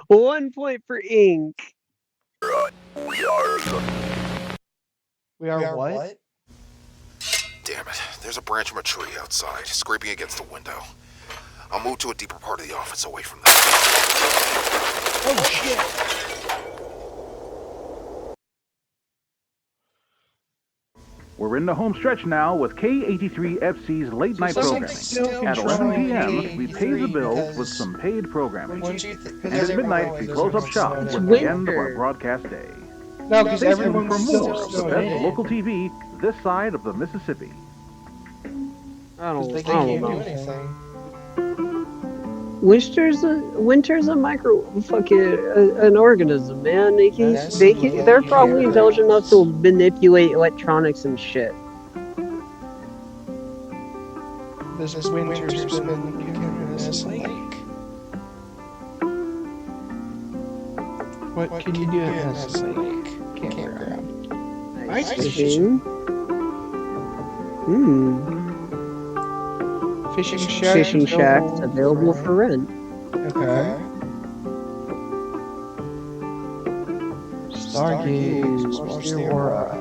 Speaker 2: 1 point for Ink.
Speaker 1: We are what?
Speaker 13: Damn it. There's a branch from a tree outside, scraping against the window. I'll move to a deeper part of the office away from them.
Speaker 1: Oh shit.
Speaker 3: We're in the home stretch now with K83FC's late night programming. At 11 p.m., we pay the bills with some paid programming. And at midnight, we close up shop with the end of our broadcast day.
Speaker 1: No, because
Speaker 3: Stay tuned
Speaker 1: everyone's
Speaker 3: for more of the
Speaker 1: still
Speaker 3: best
Speaker 1: in.
Speaker 3: local TV this side of the Mississippi.
Speaker 2: I don't
Speaker 1: They can't do
Speaker 2: know.
Speaker 1: anything.
Speaker 2: Winter's a micro fucking an organism, man. They're probably intelligent enough to manipulate electronics and shit.
Speaker 1: This winter's been giving us a lake. What can you do in this lake? Campground. Ice fishing. Fishing shack.
Speaker 2: Fishing shacks available for rent.
Speaker 1: Okay. Stargaze. Watch the aurora.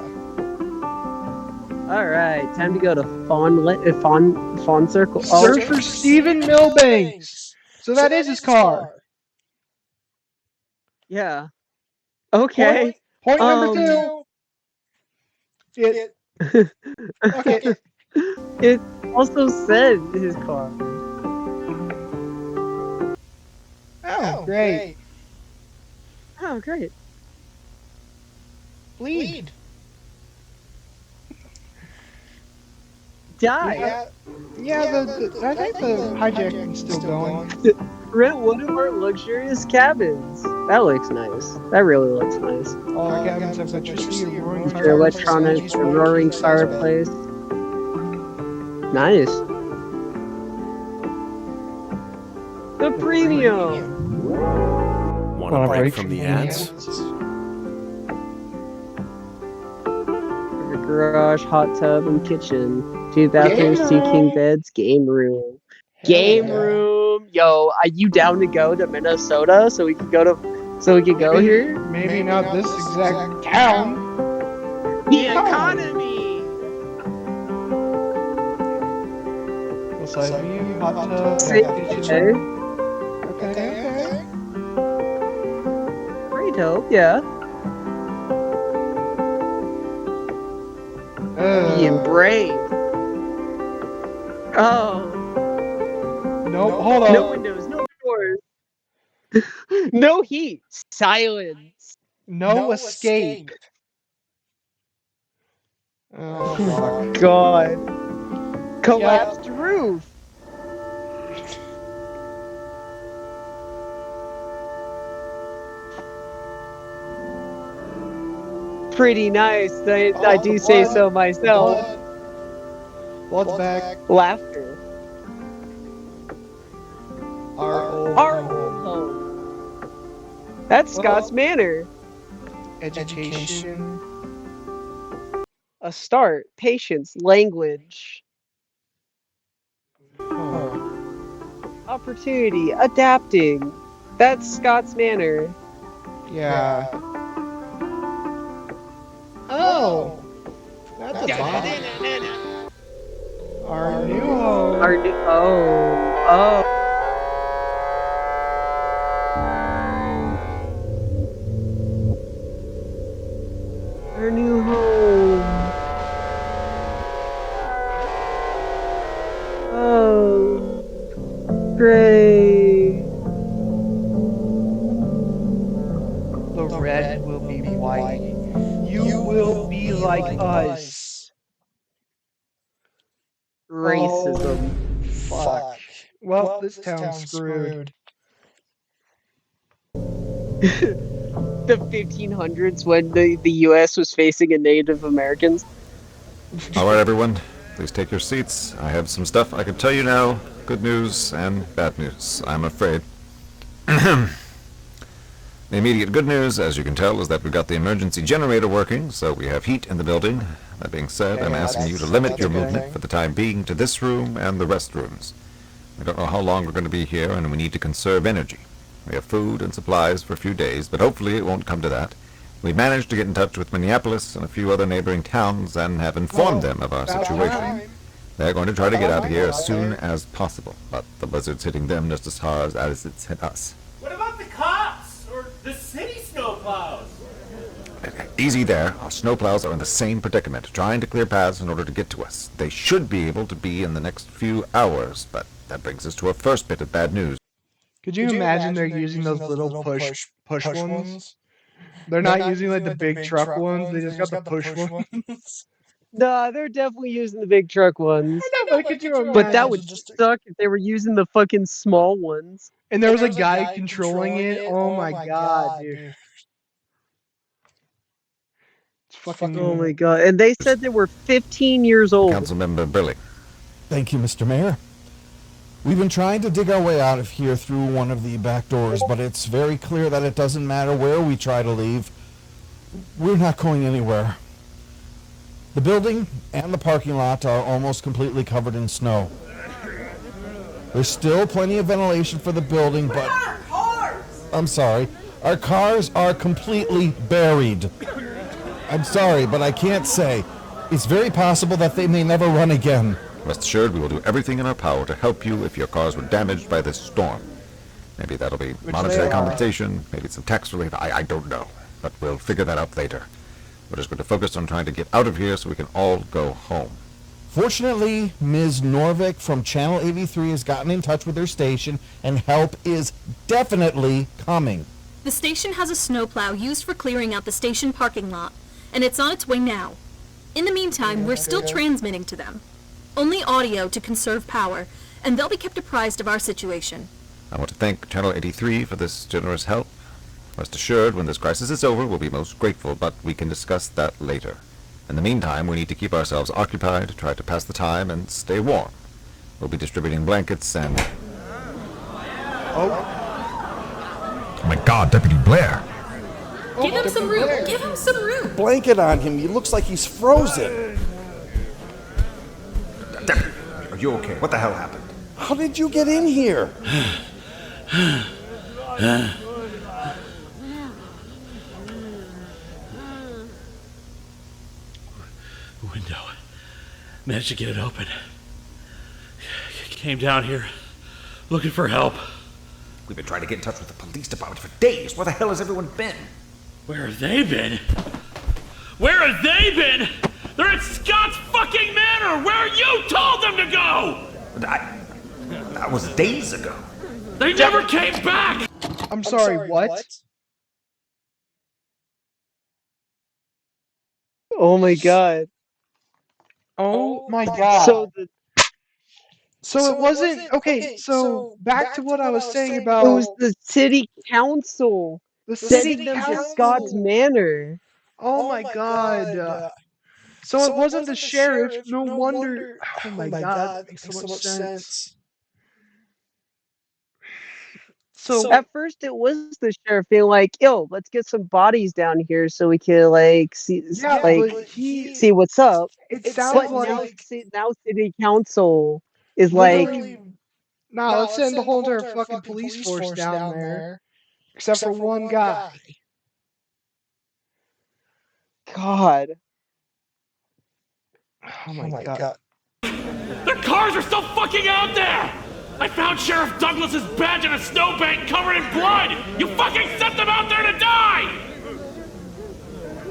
Speaker 2: All right, time to go to Fawn Circle.
Speaker 1: Search for Stephen Milbanks. So that is his car.
Speaker 2: Yeah. Okay.
Speaker 1: Point number 2. Okay.
Speaker 2: It also said his car.
Speaker 1: Oh, great.
Speaker 2: Oh, great.
Speaker 1: Bleed.
Speaker 2: Die.
Speaker 1: Yeah, I think the hijacking's still going.
Speaker 2: Rent one of our luxurious cabins. That looks nice. That really looks nice.
Speaker 1: All our cabins have electricity, a roaring
Speaker 2: Your electronics, a roaring fireplace. Nice. The premium.
Speaker 20: Want a break from the ads?
Speaker 2: A garage, hot tub, and kitchen. 2 bathrooms, 2 king beds, game room. Game room. Yo, are you down to go to Minnesota so we can go here?
Speaker 1: Maybe not this exact town.
Speaker 2: The economy.
Speaker 1: Hillside view, hot tub,
Speaker 2: Okay.
Speaker 1: Okay.
Speaker 2: Pretty dope, yeah. Being brave. Oh.
Speaker 1: Nope, hold on.
Speaker 2: No windows, no doors. No heat. Silence.
Speaker 1: No escape. Oh, fuck.
Speaker 2: God. Collapsed roof. Pretty nice. I do say so myself.
Speaker 1: Blood's back.
Speaker 2: Laughter.
Speaker 1: Our old
Speaker 2: home. That's Scott's Manor.
Speaker 1: Education.
Speaker 2: A start. Patience. Language. Opportunity. Adapting. That's Scott's Manor.
Speaker 1: Yeah. Oh. That's a bomb. Our new home.
Speaker 2: Oh. Our new home. Oh. Great.
Speaker 1: The red will be white. You will be like us.
Speaker 2: Racism.
Speaker 1: Oh, fuck. Well, this town's screwed.
Speaker 2: The 1500s when the U.S. was facing a Native Americans.
Speaker 10: All right, everyone, please take your seats. I have some stuff I can tell you now. Good news and bad news, I'm afraid. The immediate good news, as you can tell, is that we've got the emergency generator working, so we have heat in the building. That being said, I'm asking you to limit your movement for the time being to this room and the restrooms. I don't know how long we're going to be here, and we need to conserve energy. We have food and supplies for a few days, but hopefully it won't come to that. We managed to get in touch with Minneapolis and a few other neighboring towns and have informed them of our situation. They're going to try to get out of here as soon as possible, but the blizzard's hitting them just as hard as it's hit us.
Speaker 5: What about the cops or the city snowplows?
Speaker 10: Easy there. Our snowplows are in the same predicament, trying to clear paths in order to get to us. They should be able to be in the next few hours, but that brings us to our first bit of bad news.
Speaker 1: Could you imagine they're using those little push ones? They're not using like the big truck ones. They just got the push ones.
Speaker 2: Nah, they're definitely using the big truck ones.
Speaker 1: But could you imagine?
Speaker 2: But that would suck if they were using the fucking small ones.
Speaker 1: And there was a guy controlling it. Oh my god, dude. It's fucking.
Speaker 2: Oh my god. And they said they were 15 years old.
Speaker 10: Councilmember Burley.
Speaker 11: Thank you, Mr. Mayor. We've been trying to dig our way out of here through one of the back doors, but it's very clear that it doesn't matter where we try to leave. We're not going anywhere. The building and the parking lot are almost completely covered in snow. There's still plenty of ventilation for the building, but...
Speaker 5: Our cars!
Speaker 11: I'm sorry. Our cars are completely buried. I'm sorry, but I can't say. It's very possible that they may never run again.
Speaker 10: Rest assured, we will do everything in our power to help you if your cars were damaged by this storm. Maybe that'll be monetary compensation, maybe some tax relief, I don't know. But we'll figure that out later. We're just going to focus on trying to get out of here so we can all go home.
Speaker 11: Fortunately, Ms. Norvik from Channel 83 has gotten in touch with her station, and help is definitely coming.
Speaker 18: The station has a snowplow used for clearing out the station parking lot, and it's on its way now. In the meantime, we're still transmitting to them. Only audio to conserve power, and they'll be kept apprised of our situation.
Speaker 10: I want to thank Channel 83 for this generous help. Rest assured, when this crisis is over, we'll be most grateful, but we can discuss that later. In the meantime, we need to keep ourselves occupied, try to pass the time, and stay warm. We'll be distributing blankets and...
Speaker 11: Oh my God, Deputy Blair!
Speaker 18: Give him some room! Give him some room!
Speaker 11: Blanket on him. He looks like he's frozen.
Speaker 10: Deputy, are you okay? What the hell happened?
Speaker 11: How did you get in here?
Speaker 5: Window. Managed to get it open. Came down here looking for help.
Speaker 10: We've been trying to get in touch with the police department for days. Where the hell has everyone been?
Speaker 5: Where have they been? Where have they been? They're at Scott's fucking manor! Where you told them to go!
Speaker 10: That was days ago.
Speaker 5: They never came back!
Speaker 1: I'm sorry, what?
Speaker 2: Oh my god.
Speaker 1: Oh my god. So it wasn't okay, so back to what I was saying about
Speaker 2: it was the city council sending them to Scott's manor.
Speaker 1: Oh my god. So it wasn't the sheriff, no wonder. Oh my god, that makes so much sense. So
Speaker 2: at first it was the sheriff being like, yo, let's get some bodies down here so we can like see see what's up.
Speaker 1: It sounds like
Speaker 2: now city council is
Speaker 1: like, nah, let's send the whole entire fucking police force down there. Except for one guy.
Speaker 2: God.
Speaker 1: Oh my god.
Speaker 5: Their cars are still fucking out there! I found Sheriff Douglas's badge in a snowbank covered in blood! You fucking sent them out there to die!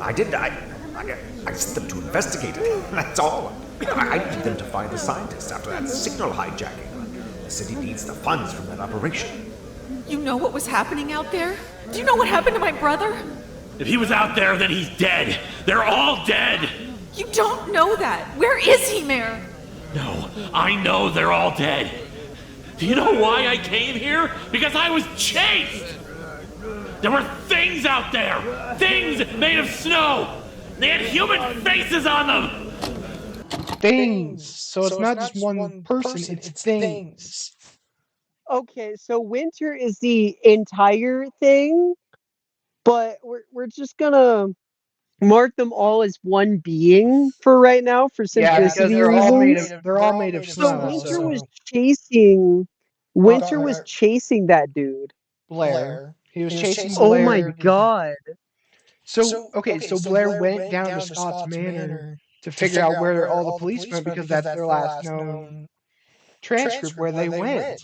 Speaker 10: I did. I sent them to investigate it. That's all. I need them to find the scientists after that signal hijacking. The city needs the funds from that operation.
Speaker 4: You know what was happening out there? Do you know what happened to my brother?
Speaker 5: If he was out there, then he's dead. They're all dead.
Speaker 4: You don't know that. Where is he, Mayor?
Speaker 5: No, I know they're all dead. Do you know why I came here? Because I was chased! There were things out there! Things made of snow! They had human faces on them!
Speaker 1: Things. So it's not just one person, it's things.
Speaker 2: Okay, so winter is the entire thing, but we're just gonna mark them all as one being for right now for
Speaker 1: Yeah, because
Speaker 2: simplicity
Speaker 1: they're all
Speaker 2: reasons.
Speaker 1: made of
Speaker 2: So
Speaker 1: snow.
Speaker 2: Winter was chasing that dude.
Speaker 1: Blair. He was chasing
Speaker 2: Oh
Speaker 1: Blair.
Speaker 2: my god.
Speaker 1: So Blair went down to Scott's Manor to figure out where all the police went because that's their last known transcript where they went.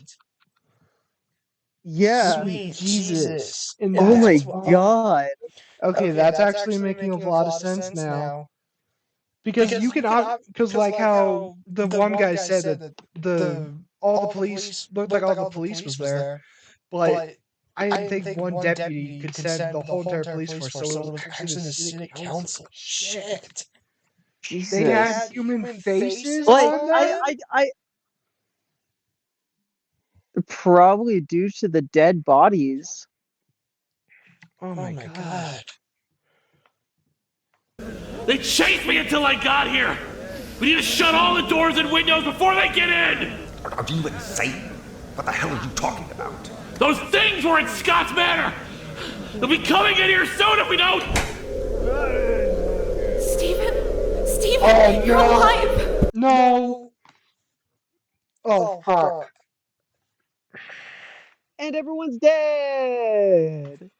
Speaker 2: Yeah.
Speaker 1: Sweet Jesus. And
Speaker 2: Oh my
Speaker 1: that's
Speaker 2: god.
Speaker 1: Okay, that's actually making a lot of sense now. Because you can, because like how the one guy said that all the police looked like all the police was there, but I didn't think one deputy could send the whole entire police force, so it was actually the city council. Shit.
Speaker 2: Jesus.
Speaker 1: They had human faces
Speaker 2: Like
Speaker 1: on them?
Speaker 2: I probably due to the dead bodies.
Speaker 1: Oh my god.
Speaker 5: They chased me until I got here! We need to shut all the doors and windows before they get in!
Speaker 21: Are you insane? What the hell are you talking about?
Speaker 5: Those things were in Scott's Manor! They'll be coming in here soon if we don't!
Speaker 4: Steven? Steven,
Speaker 1: Oh,
Speaker 4: you're
Speaker 1: no.
Speaker 4: alive!
Speaker 1: No! Oh, fuck.
Speaker 2: And everyone's dead!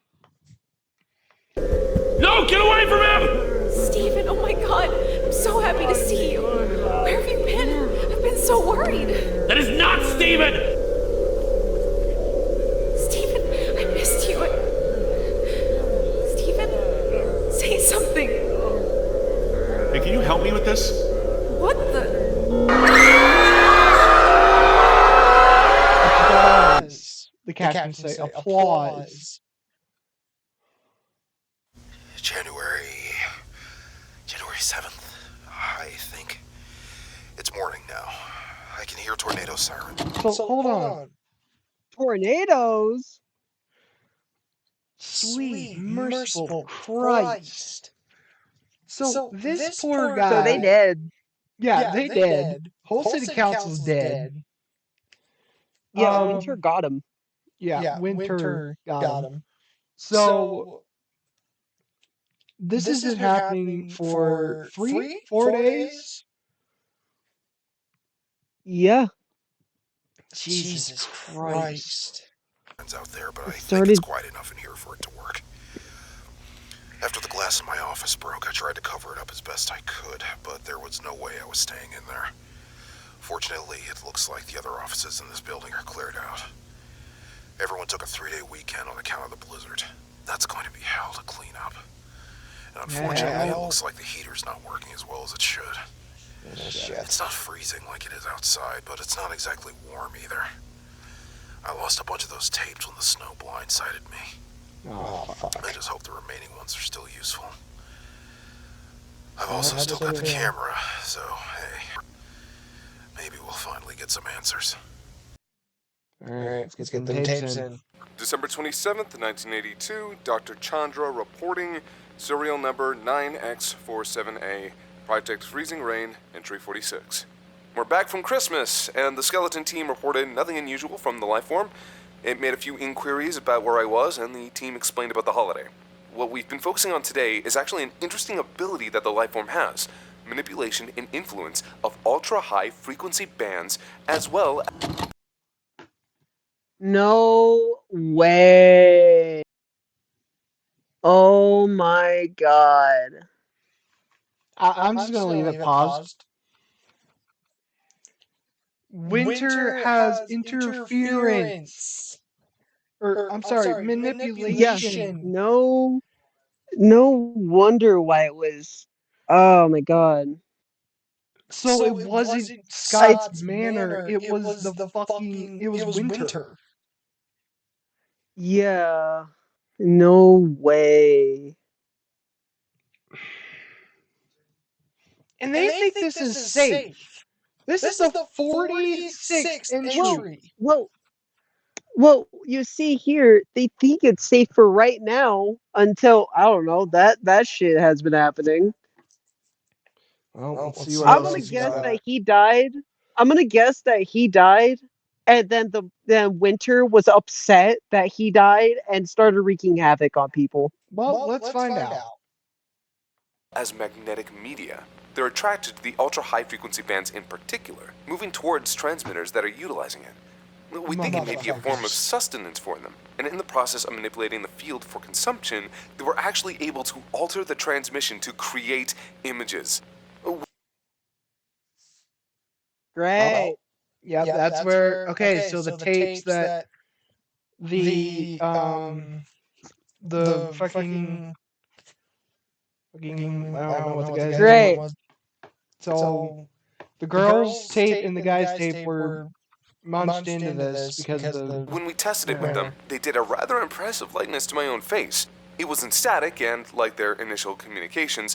Speaker 5: No, get away from him!
Speaker 4: Steven, oh my god, I'm so happy to see you. Where have you been? I've been so worried.
Speaker 5: That is not Steven!
Speaker 4: Steven, I missed you. Steven, say something.
Speaker 20: Hey, can you help me with this?
Speaker 4: What the?
Speaker 1: Applause. The captain say applause.
Speaker 13: January 7th, I think. It's morning now. I can hear tornado sirens.
Speaker 1: So hold on.
Speaker 2: Tornadoes?
Speaker 1: Sweet, merciful Christ. So this poor guy.
Speaker 2: So they dead.
Speaker 1: Yeah, they dead. Whole city council's dead.
Speaker 2: Yeah, Winter got him.
Speaker 1: Yeah, Winter got him. So this has been happening for 4 days?
Speaker 2: Yeah.
Speaker 1: Jesus Christ.
Speaker 13: Out there, but I think it's quiet enough in here for it to work. After the glass in my office broke, I tried to cover it up as best I could, but there was no way I was staying in there. Fortunately, it looks like the other offices in this building are cleared out. Everyone took a 3-day weekend on account of the blizzard. That's going to be hell to clean up. And unfortunately, it looks like the heater's not working as well as it should. It's not freezing like it is outside, but it's not exactly warm either. I lost a bunch of those tapes when the snow blindsided me.
Speaker 1: Oh, fuck.
Speaker 13: I just hope the remaining ones are still useful. I've also still got the camera, so hey, maybe we'll finally get some answers.
Speaker 1: Alright, let's get them tapes in.
Speaker 19: December 27th, 1982, Dr. Chandra reporting, serial number 9X47A, Project Freezing Rain, entry 46. We're back from Christmas, and the skeleton team reported nothing unusual from the life form. It made a few inquiries about where I was, and the team explained about the holiday. What we've been focusing on today is actually an interesting ability that the life form has: manipulation and influence of ultra-high frequency bands, as well as...
Speaker 2: No way. Oh my god.
Speaker 1: I'm just gonna leave it paused. Winter has interference. Or, I'm sorry, manipulation.
Speaker 2: Yeah, no wonder why it was. Oh my god.
Speaker 1: So it wasn't Scott's Manor, it was the fucking, it was winter.
Speaker 2: Yeah. No way.
Speaker 1: And they think this is safe. This is the 46th entry.
Speaker 2: Well, Well, you see here, they think it's safe for right now until I don't know that shit has been happening.
Speaker 1: Well, let's see what
Speaker 2: I'm
Speaker 1: else
Speaker 2: gonna
Speaker 1: he's
Speaker 2: guess
Speaker 1: got.
Speaker 2: that he died. I'm gonna guess that he died, and then Winter was upset that he died and started wreaking havoc on people.
Speaker 1: Well, let's find out.
Speaker 19: As magnetic media, they're attracted to the ultra-high frequency bands in particular, moving towards transmitters that are utilizing it. We think it may be a form of sustenance for them, and in the process of manipulating the field for consumption, they were actually able to alter the transmission to create images.
Speaker 2: Great.
Speaker 1: Yep, that's where. Okay, so the tapes that the fucking I don't know what the guy's name was. So the girls' tape and the guy's tape were munched into this because of the.
Speaker 19: When we tested it with them, they did a rather impressive likeness to my own face. It wasn't static, and like their initial communications.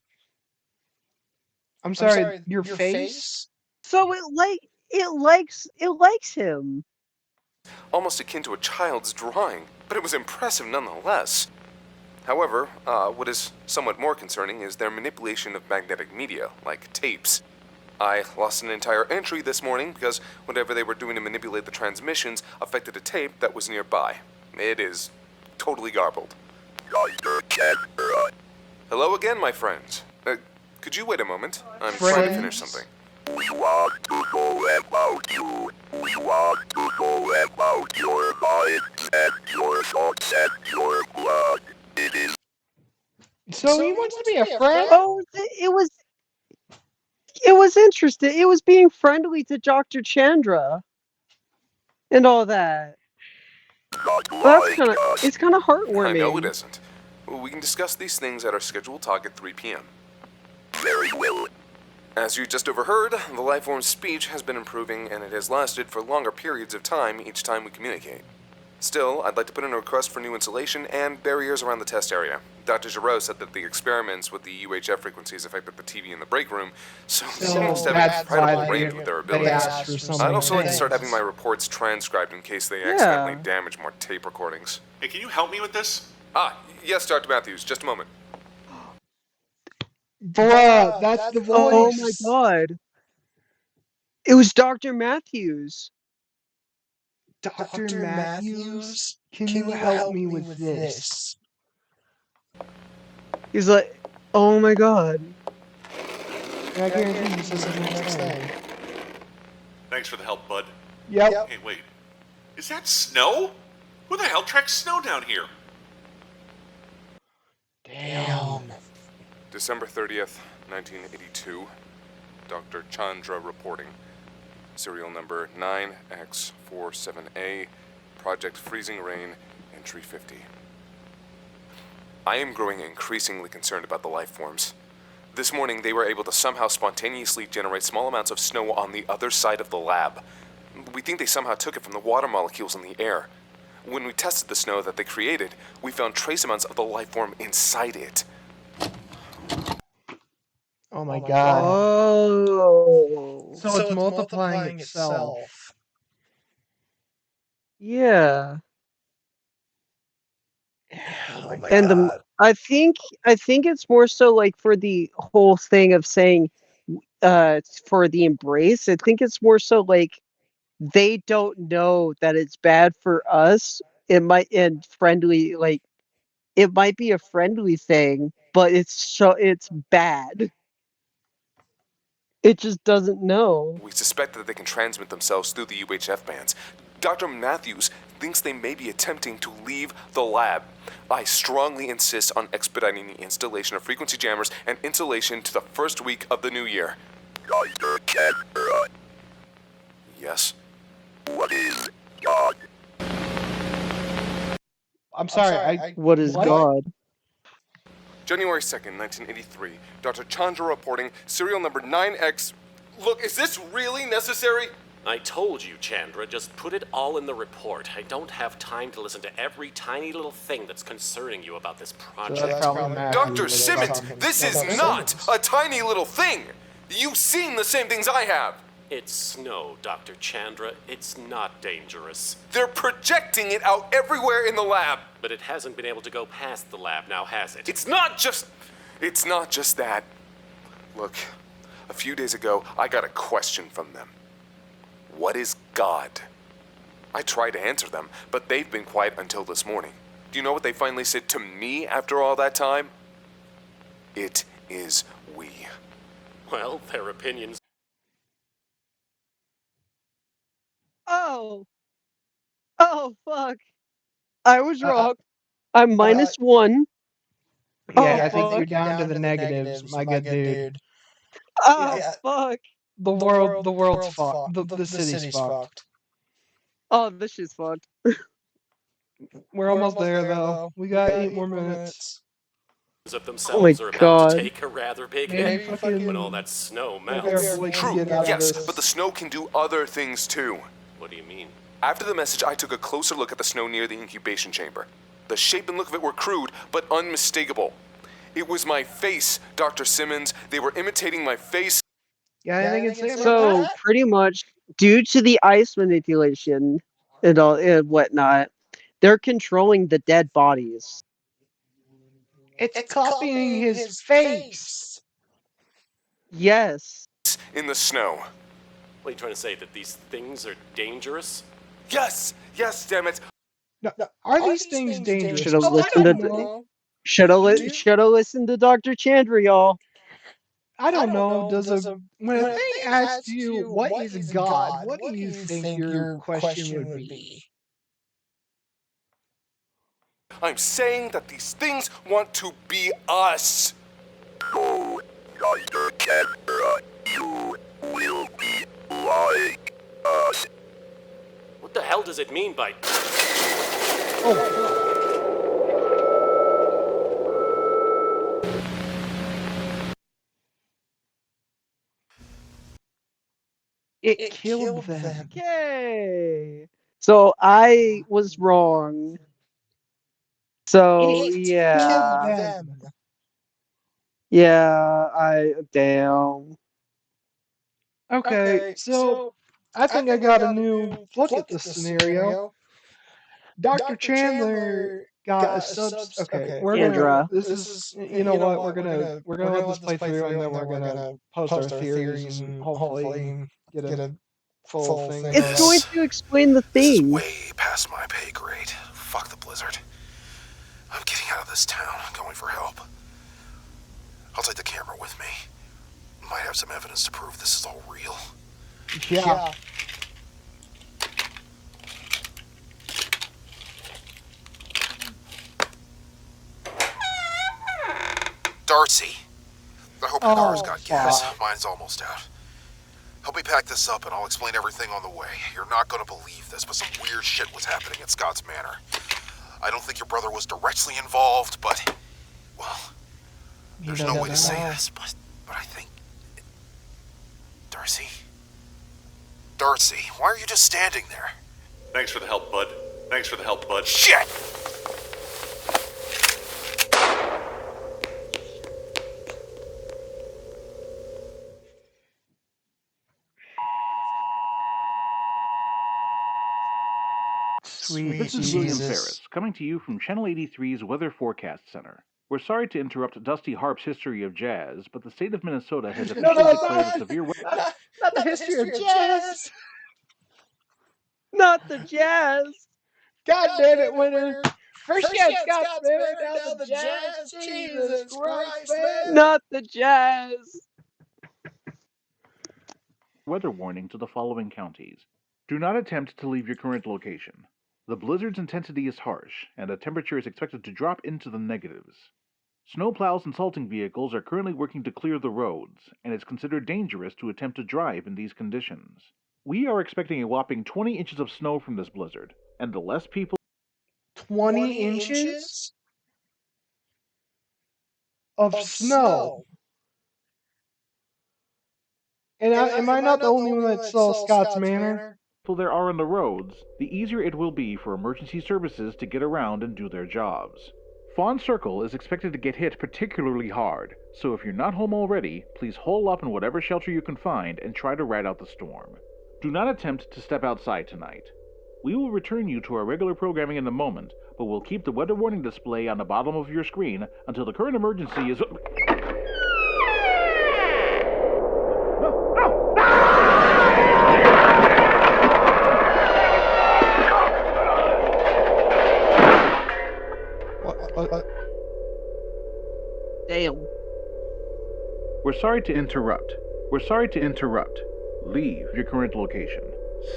Speaker 1: I'm sorry, your face?
Speaker 2: So it likes him.
Speaker 19: Almost akin to a child's drawing, but it was impressive nonetheless. However, what is somewhat more concerning is their manipulation of magnetic media, like tapes. I lost an entire entry this morning because whatever they were doing to manipulate the transmissions affected a tape that was nearby. It is totally garbled. Hello again, my friends. Could you wait a moment? I'm trying to finish something.
Speaker 16: We want to know about you. We want to know about your mind and your thoughts and your blood. It is.
Speaker 1: So he wants to be a friend?
Speaker 2: Oh, it was interesting. It was being friendly to Dr. Chandra and all that. That's it's kind of heartwarming.
Speaker 19: I know it isn't. We can discuss these things at our scheduled talk at 3 p.m.
Speaker 16: Very well.
Speaker 19: As you just overheard, the lifeform's speech has been improving, and it has lasted for longer periods of time each time we communicate. Still, I'd like to put in a request for new insulation and barriers around the test area. Dr. Giroux said that the experiments with the UHF frequencies affected the TV in the break room, so they must have incredible range with their abilities. I'd also like to start having my reports transcribed in case they accidentally damage more tape recordings.
Speaker 20: Hey, can you help me with this?
Speaker 19: Yes, Dr. Matthews, just a moment.
Speaker 1: Bruh, that's the voice.
Speaker 2: Oh my god. It was Dr. Matthews.
Speaker 1: Dr. Matthews, can you help me with this?
Speaker 2: He's like, oh my god.
Speaker 1: I guarantee he says the next thing.
Speaker 20: Thanks for the help, bud.
Speaker 1: Yep.
Speaker 20: Hey, wait. Is that snow? Who the hell tracks snow down here?
Speaker 1: Damn.
Speaker 19: December 30th, 1982. Dr. Chandra reporting. Serial number 9X47A, Project Freezing Rain, Entry 50. I am growing increasingly concerned about the life forms. This morning, they were able to somehow spontaneously generate small amounts of snow on the other side of the lab. We think they somehow took it from the water molecules in the air. When we tested the snow that they created, we found trace amounts of the life form inside it.
Speaker 1: Oh my god.
Speaker 2: Oh.
Speaker 1: So it's multiplying itself.
Speaker 2: Yeah.
Speaker 1: Oh my
Speaker 2: And
Speaker 1: god.
Speaker 2: I think it's more so like for the whole thing of saying for the embrace. I think it's more so like they don't know that it's bad for us. It might and friendly like it might be a friendly thing, but it's bad. It just doesn't know.
Speaker 19: We suspect that they can transmit themselves through the UHF bands. Dr. Matthews thinks they may be attempting to leave the lab. I strongly insist on expediting the installation of frequency jammers and insulation to the first week of the new year.
Speaker 16: Dr. Chandra.
Speaker 19: Yes?
Speaker 16: What is God?
Speaker 1: I'm sorry,
Speaker 2: what is God?
Speaker 19: January 2nd, 1983. Dr. Chandra reporting, serial number 9X... Look, is this really necessary?
Speaker 8: I told you, Chandra, just put it all in the report. I don't have time to listen to every tiny little thing that's concerning you about this project.
Speaker 19: Dr. Simmons, this is not a tiny little thing! You've seen the same things I have!
Speaker 8: It's snow, Dr. Chandra. It's not dangerous.
Speaker 19: They're projecting it out everywhere in the lab.
Speaker 8: But it hasn't been able to go past the lab now, has it?
Speaker 19: It's not just that. Look, a few days ago, I got a question from them. What is God? I tried to answer them, but they've been quiet until this morning. Do you know what they finally said to me after all that time? It is we.
Speaker 8: Well, their opinions.
Speaker 2: Oh. Oh, fuck. I was wrong. I'm -1.
Speaker 1: Yeah, I think you're down to the negatives, my good dude.
Speaker 2: Oh, fuck.
Speaker 1: The world's fucked. The city's fucked.
Speaker 2: Oh, this shit's fucked.
Speaker 1: We're almost there, though. We got 8 more minutes.
Speaker 8: Of
Speaker 2: Oh my
Speaker 8: themselves are about
Speaker 2: god.
Speaker 8: to take a rather big
Speaker 1: Maybe
Speaker 8: hit
Speaker 1: fucking-
Speaker 8: when all that snow
Speaker 1: maybe
Speaker 8: melts.
Speaker 1: our boy can
Speaker 19: True,
Speaker 1: get out of
Speaker 19: yes,
Speaker 1: this.
Speaker 19: but the snow can do other things too.
Speaker 8: What do you mean?
Speaker 19: After the message, I took a closer look at the snow near the incubation chamber. The shape and look of it were crude, but unmistakable. It was my face, Dr. Simmons. They were imitating my face.
Speaker 1: Yeah, anything to say about
Speaker 2: So,
Speaker 1: that?
Speaker 2: pretty much, due to the ice manipulation and all and whatnot, they're controlling the dead bodies.
Speaker 1: It's copying his face.
Speaker 2: Yes.
Speaker 19: In the snow.
Speaker 8: What are you trying to say, that these things are dangerous?
Speaker 19: Yes, damn it.
Speaker 1: No, are these things dangerous?
Speaker 2: Should have
Speaker 1: Oh, I
Speaker 2: listened
Speaker 1: don't
Speaker 2: to
Speaker 1: know.
Speaker 2: should have listened to Dr. Chandra, y'all.
Speaker 1: I don't know. When a thing asks you what is God, what do you think your question would be?
Speaker 19: I'm saying that these things want to be us.
Speaker 16: So, Dr. Chandra, you will be like us.
Speaker 8: What the hell does it mean by...
Speaker 1: It killed them.
Speaker 2: Yay! So I was wrong. So
Speaker 1: It
Speaker 2: yeah.
Speaker 1: killed them.
Speaker 2: Yeah, damn.
Speaker 1: Okay, so I think I got a new look at this scenario. Dr. Chandler got a Okay, we're gonna.
Speaker 2: Chandra.
Speaker 1: This is. You know what? We're gonna let this play through, and then we're gonna post our theories and hopefully get a full thing.
Speaker 2: It's going to explain the
Speaker 13: This is
Speaker 2: theme.
Speaker 13: way past my pay grade. Fuck the blizzard. I'm getting out of this town. I'm going for help. I'll take the camera with me. Might have some evidence to prove this is all real.
Speaker 1: Yeah.
Speaker 13: Darcy, I hope your car's got gas.
Speaker 1: fuck.
Speaker 13: Mine's almost out. Help me pack this up and I'll explain everything on the way. You're not gonna believe this, but some weird shit was happening at Scott's Manor. I don't think your brother was directly involved, but, well, there's no way to say this, but I think... Darcy? Darcy, why are you just standing there?
Speaker 20: Thanks for the help, bud. Thanks for the help, bud.
Speaker 13: Shit!
Speaker 3: This is William Ferris, coming to you from Channel 83's Weather Forecast Center. We're sorry to interrupt Dusty Harp's history of jazz, but the state of Minnesota has officially declared a severe weather...
Speaker 1: Not the history of jazz.
Speaker 2: Not the jazz.
Speaker 1: God damn it, winner. First you had Scott's Manor, now the jazz. Jesus Christ, man.
Speaker 2: Not the jazz.
Speaker 3: weather warning to the following counties. Do not attempt to leave your current location. The blizzard's intensity is harsh, and the temperature is expected to drop into the negatives. Snowplows and salting vehicles are currently working to clear the roads, and it's considered dangerous to attempt to drive in these conditions. We are expecting a whopping 20 inches of snow from this blizzard, and the less people...
Speaker 1: 20 inches of snow. And am I not the only one that saw Scott's Manor?
Speaker 3: there are on the roads, the easier it will be for emergency services to get around and do their jobs. Fawn Circle is expected to get hit particularly hard, so if you're not home already, please hole up in whatever shelter you can find and try to ride out the storm. Do not attempt to step outside tonight. We will return you to our regular programming in a moment, but we'll keep the weather warning display on the bottom of your screen until the current emergency is...
Speaker 2: Damn.
Speaker 3: We're sorry to interrupt. We're sorry to interrupt. Leave your current location.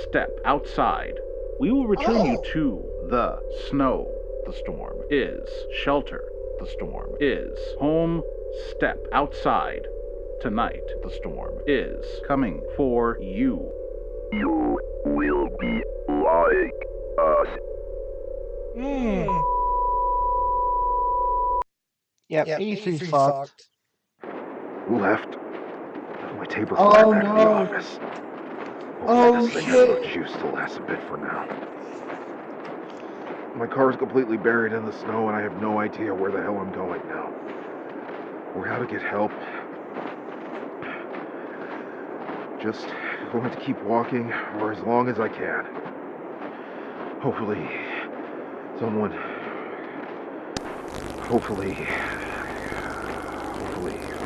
Speaker 3: Step outside. We will return you to the snow. The storm is shelter. The storm is home. Step outside. Tonight, the storm is coming for you.
Speaker 16: You will be like us.
Speaker 1: Yep, 83 fucked.
Speaker 3: Who left? My tape
Speaker 1: Oh,
Speaker 3: recorder back in the
Speaker 1: no.
Speaker 3: office.
Speaker 1: Oh,
Speaker 3: This thing has no
Speaker 1: shit.
Speaker 3: juice to last a bit for now. My car is completely buried in the snow and I have no idea where the hell I'm going now. Or how to get help. Just going to keep walking for as long as I can. Hopefully,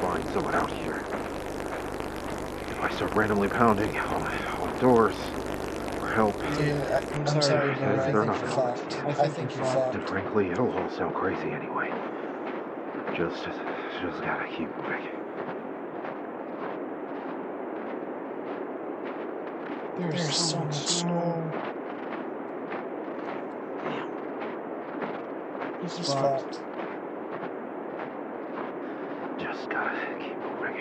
Speaker 3: find someone out here. If I start randomly pounding on doors for help,
Speaker 1: I'm sorry, but I
Speaker 3: they're
Speaker 1: think
Speaker 3: not
Speaker 1: you're
Speaker 3: gonna
Speaker 1: fucked.
Speaker 3: listen.
Speaker 1: I think you're fucked.
Speaker 3: And frankly, it'll all sound crazy anyway. Just gotta keep moving.
Speaker 1: There's so much snow. He's fucked.
Speaker 3: Just gotta keep moving.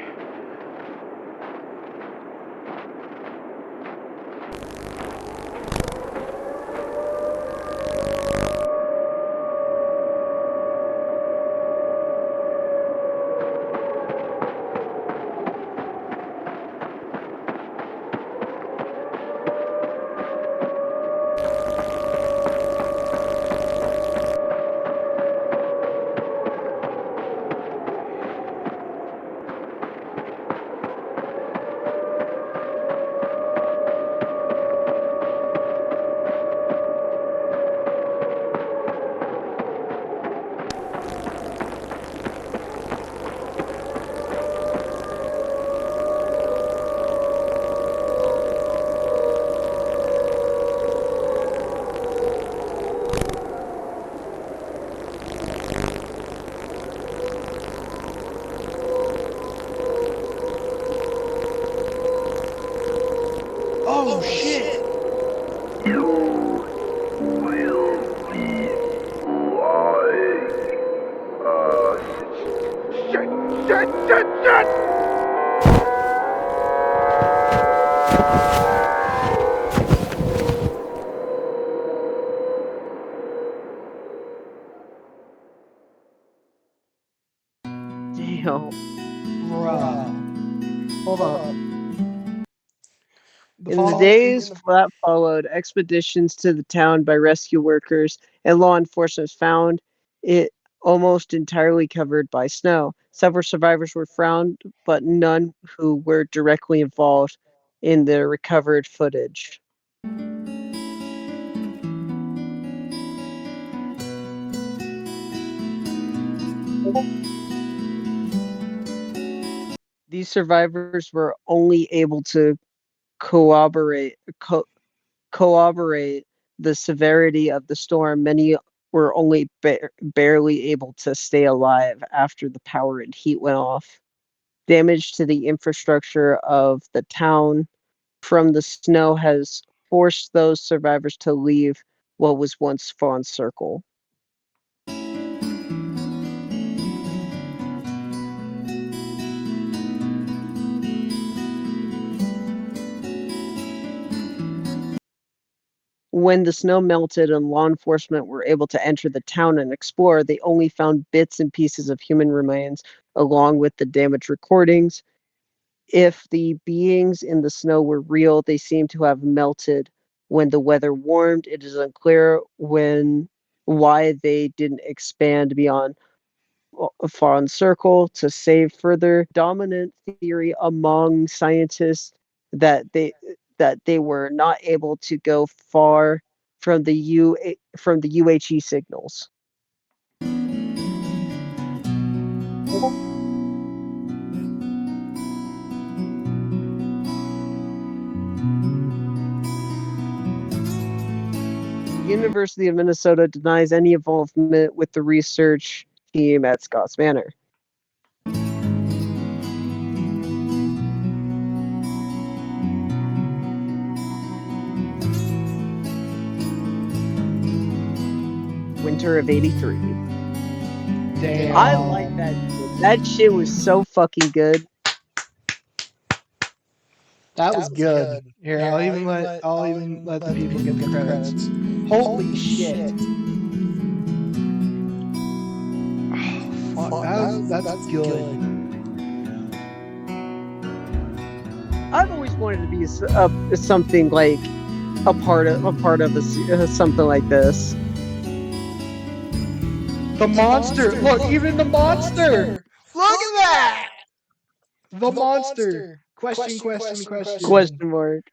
Speaker 1: Oh, shit!
Speaker 16: You will be like us. Shit!
Speaker 2: Damn.
Speaker 1: Bruh. Hold up.
Speaker 2: In the days that followed, expeditions to the town by rescue workers and law enforcement found it almost entirely covered by snow. Several survivors were found, but none who were directly involved in the recovered footage. These survivors were only able to corroborate the severity of the storm. Many were only barely able to stay alive after the power and heat went off. Damage to the infrastructure of the town from the snow has forced those survivors to leave what was once Fawn Circle. When the snow melted and law enforcement were able to enter the town and explore, they only found bits and pieces of human remains along with the damaged recordings. If the beings in the snow were real, they seem to have melted when the weather warmed. It is unclear when why they didn't expand beyond a Fawn Circle to save further dominant theory among scientists that they were not able to go far from the UHE signals. University of Minnesota denies any involvement with the research team at Scott's Manor. Winter of '83.
Speaker 1: Damn.
Speaker 2: I like that shit. That shit was so fucking good.
Speaker 1: That was good. Here, I'll even let the people get the credits. Holy shit. Fuck, that's good.
Speaker 2: I've always wanted to be something like a part of something like this.
Speaker 1: The monster! Look, even the monster! Look at that! The monster! Question.
Speaker 2: Question mark.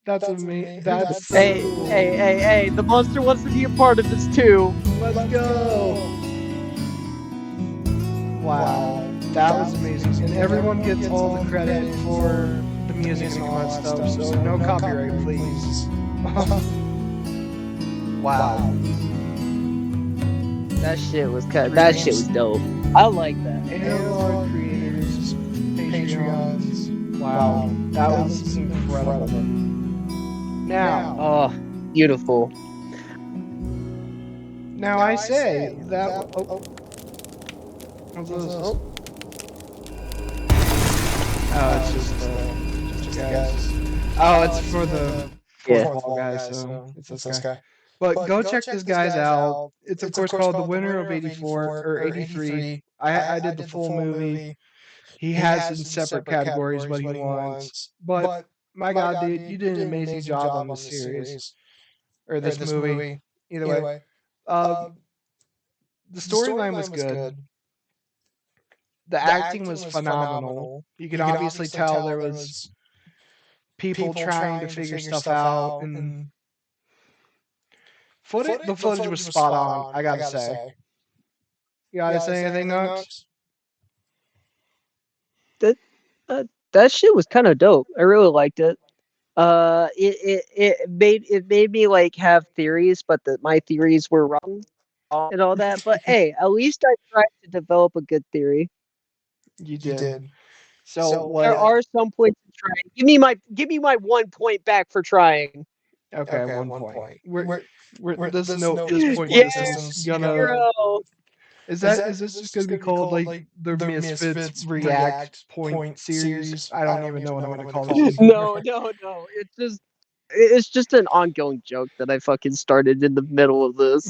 Speaker 1: That's amazing. That's so cool.
Speaker 2: Hey, the monster wants to be a part of this too.
Speaker 1: Let's go! Wow. That was amazing. And everyone gets all the credit for the music and all that stuff, so no copyright, please. Wow.
Speaker 2: That shit was dope. I like that.
Speaker 1: Analog creators, Patreons. Wow. That was incredible. Now.
Speaker 2: Oh, beautiful.
Speaker 1: Now I say that. What's this? Oh, it's just guys. Oh, it's for the fourth wall guys, so it's this guy. But go check this guy's out. It's of course called The Winter of '84 or '83. I did the full movie. He has in separate categories what he wants. But my God, dude, you did an amazing job on this series or this movie. Either way, the storyline was good. The acting was phenomenal. You could obviously tell there was people trying to figure stuff out, and the footage was spot on. I gotta say. You gotta say anything, Nux?
Speaker 2: That shit was kind of dope. I really liked it. It made me like have theories, but my theories were wrong and all that. But hey, at least I tried to develop a good theory.
Speaker 1: You did. So
Speaker 2: there are some points to try. Give me my 1 point back for trying.
Speaker 1: Okay, 1 point. We're this point in the system's gonna.
Speaker 2: Zero.
Speaker 1: Is this just gonna be called like the Misfitz React Point Series? I don't even know what I'm gonna call this.
Speaker 2: No. It's just an ongoing joke that I fucking started in the middle of this.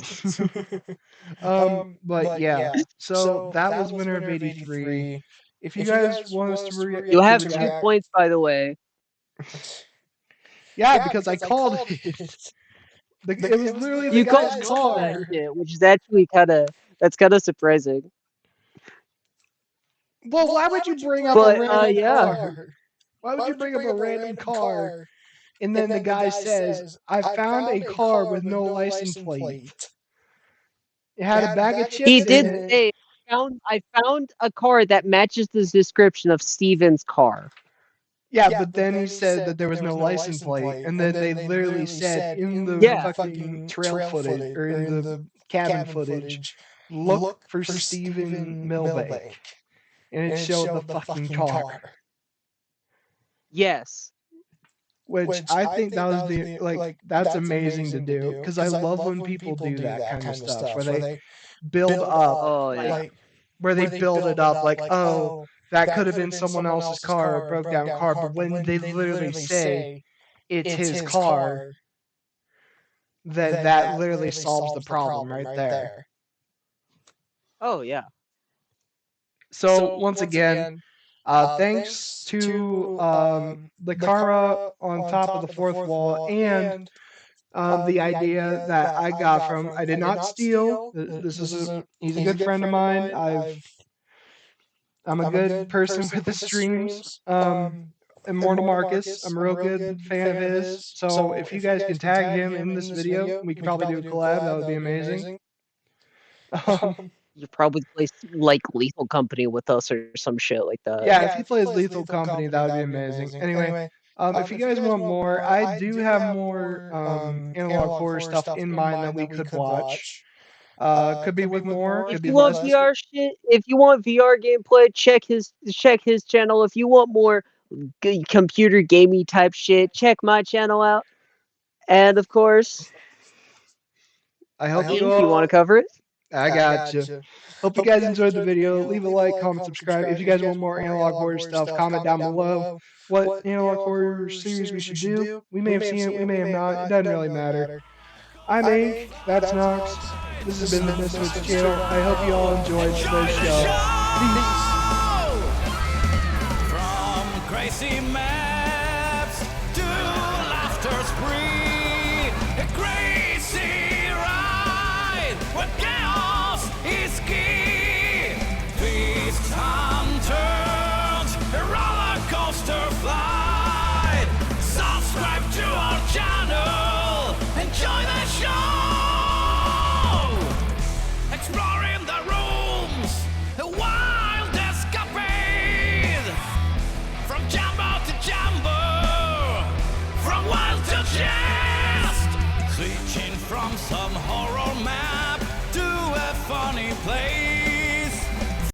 Speaker 1: But yeah. So that was Winter of '83. If you guys want us to react,
Speaker 2: you have 2 points, by the way.
Speaker 1: Yeah, because I called it. It was literally the guy's car.
Speaker 2: That shit, which is actually that's kind of surprising.
Speaker 1: Well, why would you bring up a random car? Why would you bring up a random car? And then the guy says, "I found a car with no license plate. It had a bag of chips."
Speaker 2: He did say, "I found a car that matches the description of Steven's car."
Speaker 1: Yeah, but then he said that there was no license plate, and then they literally said in the fucking trail footage or in the cabin footage, "Look for Stephen Milbank," and it showed the fucking car.
Speaker 2: Yes.
Speaker 1: Which I think that was that's amazing to do, because I love when people do that kind of stuff where they build up, where they build it up like, oh, that could have been someone else's car or broke down car, but when they literally say it's his car, then that literally solves the problem right there.
Speaker 2: Oh yeah.
Speaker 1: So once again, thanks to the camera on top of the fourth wall and The idea that I got from, I did not steal. This is he's a good friend of mine. I'm a good person with the streams. Immortal Marcus, I'm a real good fan of his. So if you guys can tag him in this video, we could probably do a collab. That would be amazing.
Speaker 2: You probably play like Lethal Company with us or some shit like that.
Speaker 1: Yeah, if he plays Lethal Company, that would be amazing. Anyway, if you guys want more, I do have more analog horror stuff in mind that we could watch. Could be with more, could
Speaker 2: If
Speaker 1: be
Speaker 2: you want
Speaker 1: less.
Speaker 2: VR shit, if you want VR gameplay, check his channel. If you want more computer gaming type shit, check my channel out. And of course,
Speaker 1: I hope
Speaker 2: Steve,
Speaker 1: you all.
Speaker 2: you want to cover it?
Speaker 1: I got you. Hope you guys enjoyed the video. Leave a like, comment, subscribe. If you guys want more analog horror stuff, comment down below what analog horror series we should do. We may have seen it, we may have not. It doesn't really matter. I'm Ink. That's Nox. This has been the Misfitz channel. I hope you all enjoyed today's show.
Speaker 9: From crazy maps to laughter spree, a crazy ride where chaos is king.